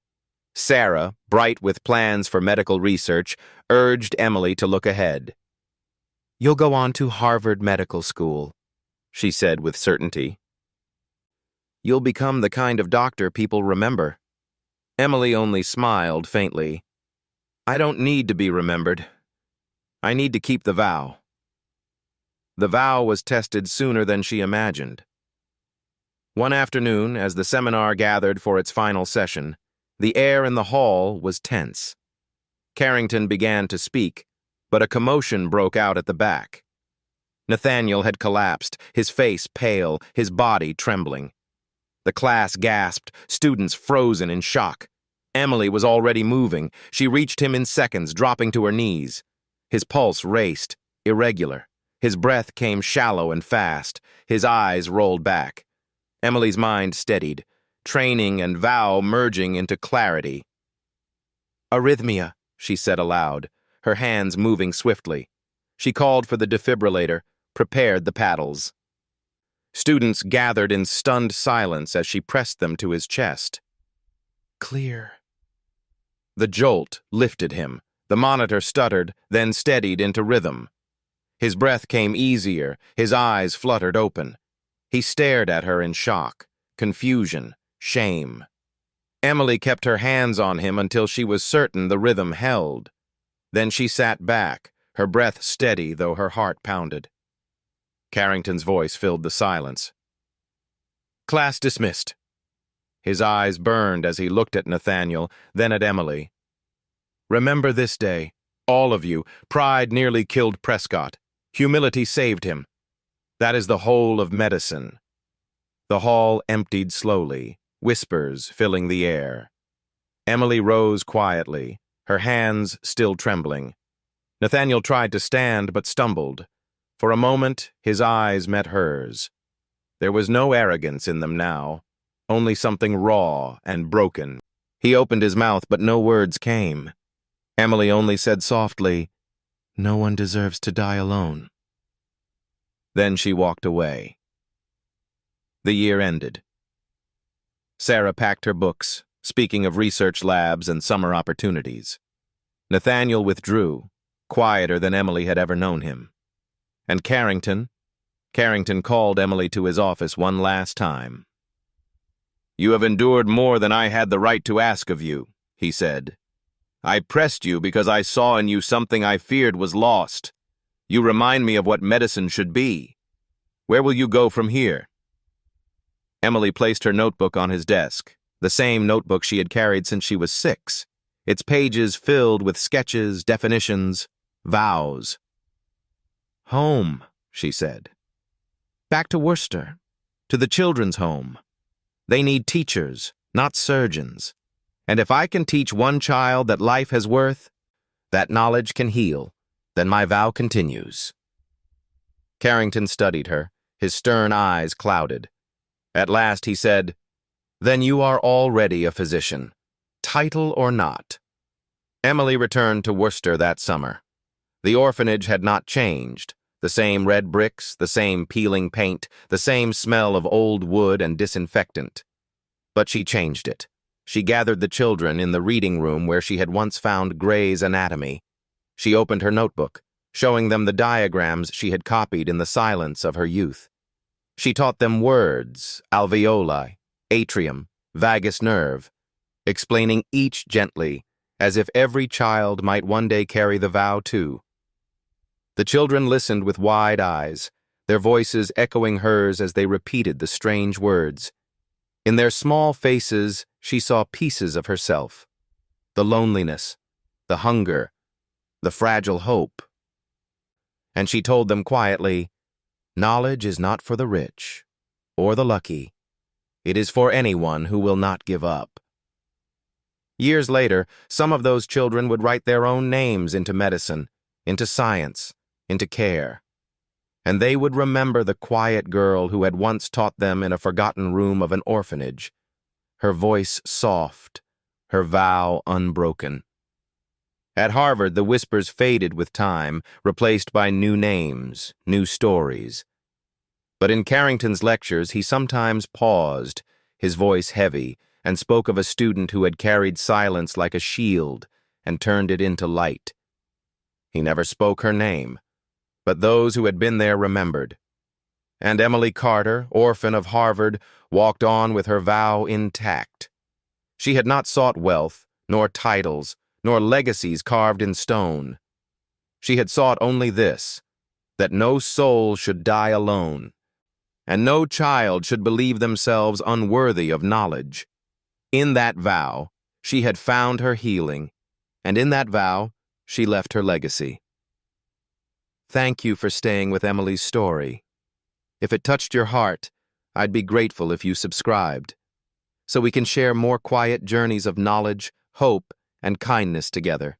[SPEAKER 1] Sarah, bright with plans for medical research, urged Emily to look ahead.
[SPEAKER 2] You'll go on to Harvard Medical School,
[SPEAKER 1] she said with certainty. You'll become the kind of doctor people remember. Emily only smiled faintly. I don't need to be remembered. I need to keep the vow. The vow was tested sooner than she imagined. One afternoon, as the seminar gathered for its final session, the air in the hall was tense. Carrington began to speak, but a commotion broke out at the back. Nathaniel had collapsed, his face pale, his body trembling. The class gasped, students frozen in shock. Emily was already moving. She reached him in seconds, dropping to her knees. His pulse raced, irregular. His breath came shallow and fast. His eyes rolled back. Emily's mind steadied, training and vow merging into clarity.
[SPEAKER 2] Arrhythmia,
[SPEAKER 1] she said aloud, her hands moving swiftly. She called for the defibrillator, prepared the paddles. Students gathered in stunned silence as she pressed them to his chest.
[SPEAKER 2] Clear.
[SPEAKER 1] The jolt lifted him. The monitor stuttered, then steadied into rhythm. His breath came easier, his eyes fluttered open. He stared at her in shock, confusion, shame. Emily kept her hands on him until she was certain the rhythm held. Then she sat back, her breath steady though her heart pounded. Carrington's voice filled the silence. "Class dismissed." His eyes burned as he looked at Nathaniel, then at Emily. "Remember this day, all of you. Pride nearly killed Prescott. Humility saved him. That is the whole of medicine." The hall emptied slowly, whispers filling the air. Emily rose quietly, her hands still trembling. Nathaniel tried to stand but stumbled. For a moment, his eyes met hers. There was no arrogance in them now, only something raw and broken. He opened his mouth, but no words came. Emily only said softly, "No one deserves to die alone." Then she walked away. The year ended. Sarah packed her books, speaking of research labs and summer opportunities. Nathaniel withdrew, quieter than Emily had ever known him. And Carrington called Emily to his office one last time. "You have endured more than I had the right to ask of you," he said. "I pressed you because I saw in you something I feared was lost. You remind me of what medicine should be. Where will you go from here?" Emily placed her notebook on his desk, the same notebook she had carried since she was 6, its pages filled with sketches, definitions, vows. "Home," she said. "Back to Worcester, to the children's home. They need teachers, not surgeons. And if I can teach one child that life has worth, that knowledge can heal, then my vow continues." Carrington studied her, his stern eyes clouded. At last he said, "Then you are already a physician, title or not." Emily returned to Worcester that summer. The orphanage had not changed. The same red bricks, the same peeling paint, the same smell of old wood and disinfectant. But she changed it. She gathered the children in the reading room where she had once found Gray's Anatomy. She opened her notebook, showing them the diagrams she had copied in the silence of her youth. She taught them words, alveoli, atrium, vagus nerve, explaining each gently, as if every child might one day carry the vow too. The children listened with wide eyes, their voices echoing hers as they repeated the strange words. In their small faces, she saw pieces of herself, the loneliness, the hunger, the fragile hope. And she told them quietly, "Knowledge is not for the rich or the lucky. It is for anyone who will not give up." Years later, some of those children would write their own names into medicine, into science, into care. And they would remember the quiet girl who had once taught them in a forgotten room of an orphanage, her voice soft, her vow unbroken. At Harvard, the whispers faded with time, replaced by new names, new stories. But in Carrington's lectures, he sometimes paused, his voice heavy, and spoke of a student who had carried silence like a shield and turned it into light. He never spoke her name, but those who had been there remembered. And Emily Carter, orphan of Harvard, walked on with her vow intact. She had not sought wealth, nor titles, nor legacies carved in stone. She had sought only this, that no soul should die alone, and no child should believe themselves unworthy of knowledge. In that vow, she had found her healing, and in that vow, she left her legacy. Thank you for staying with Emily's story. If it touched your heart, I'd be grateful if you subscribed, so we can share more quiet journeys of knowledge, hope, and kindness together.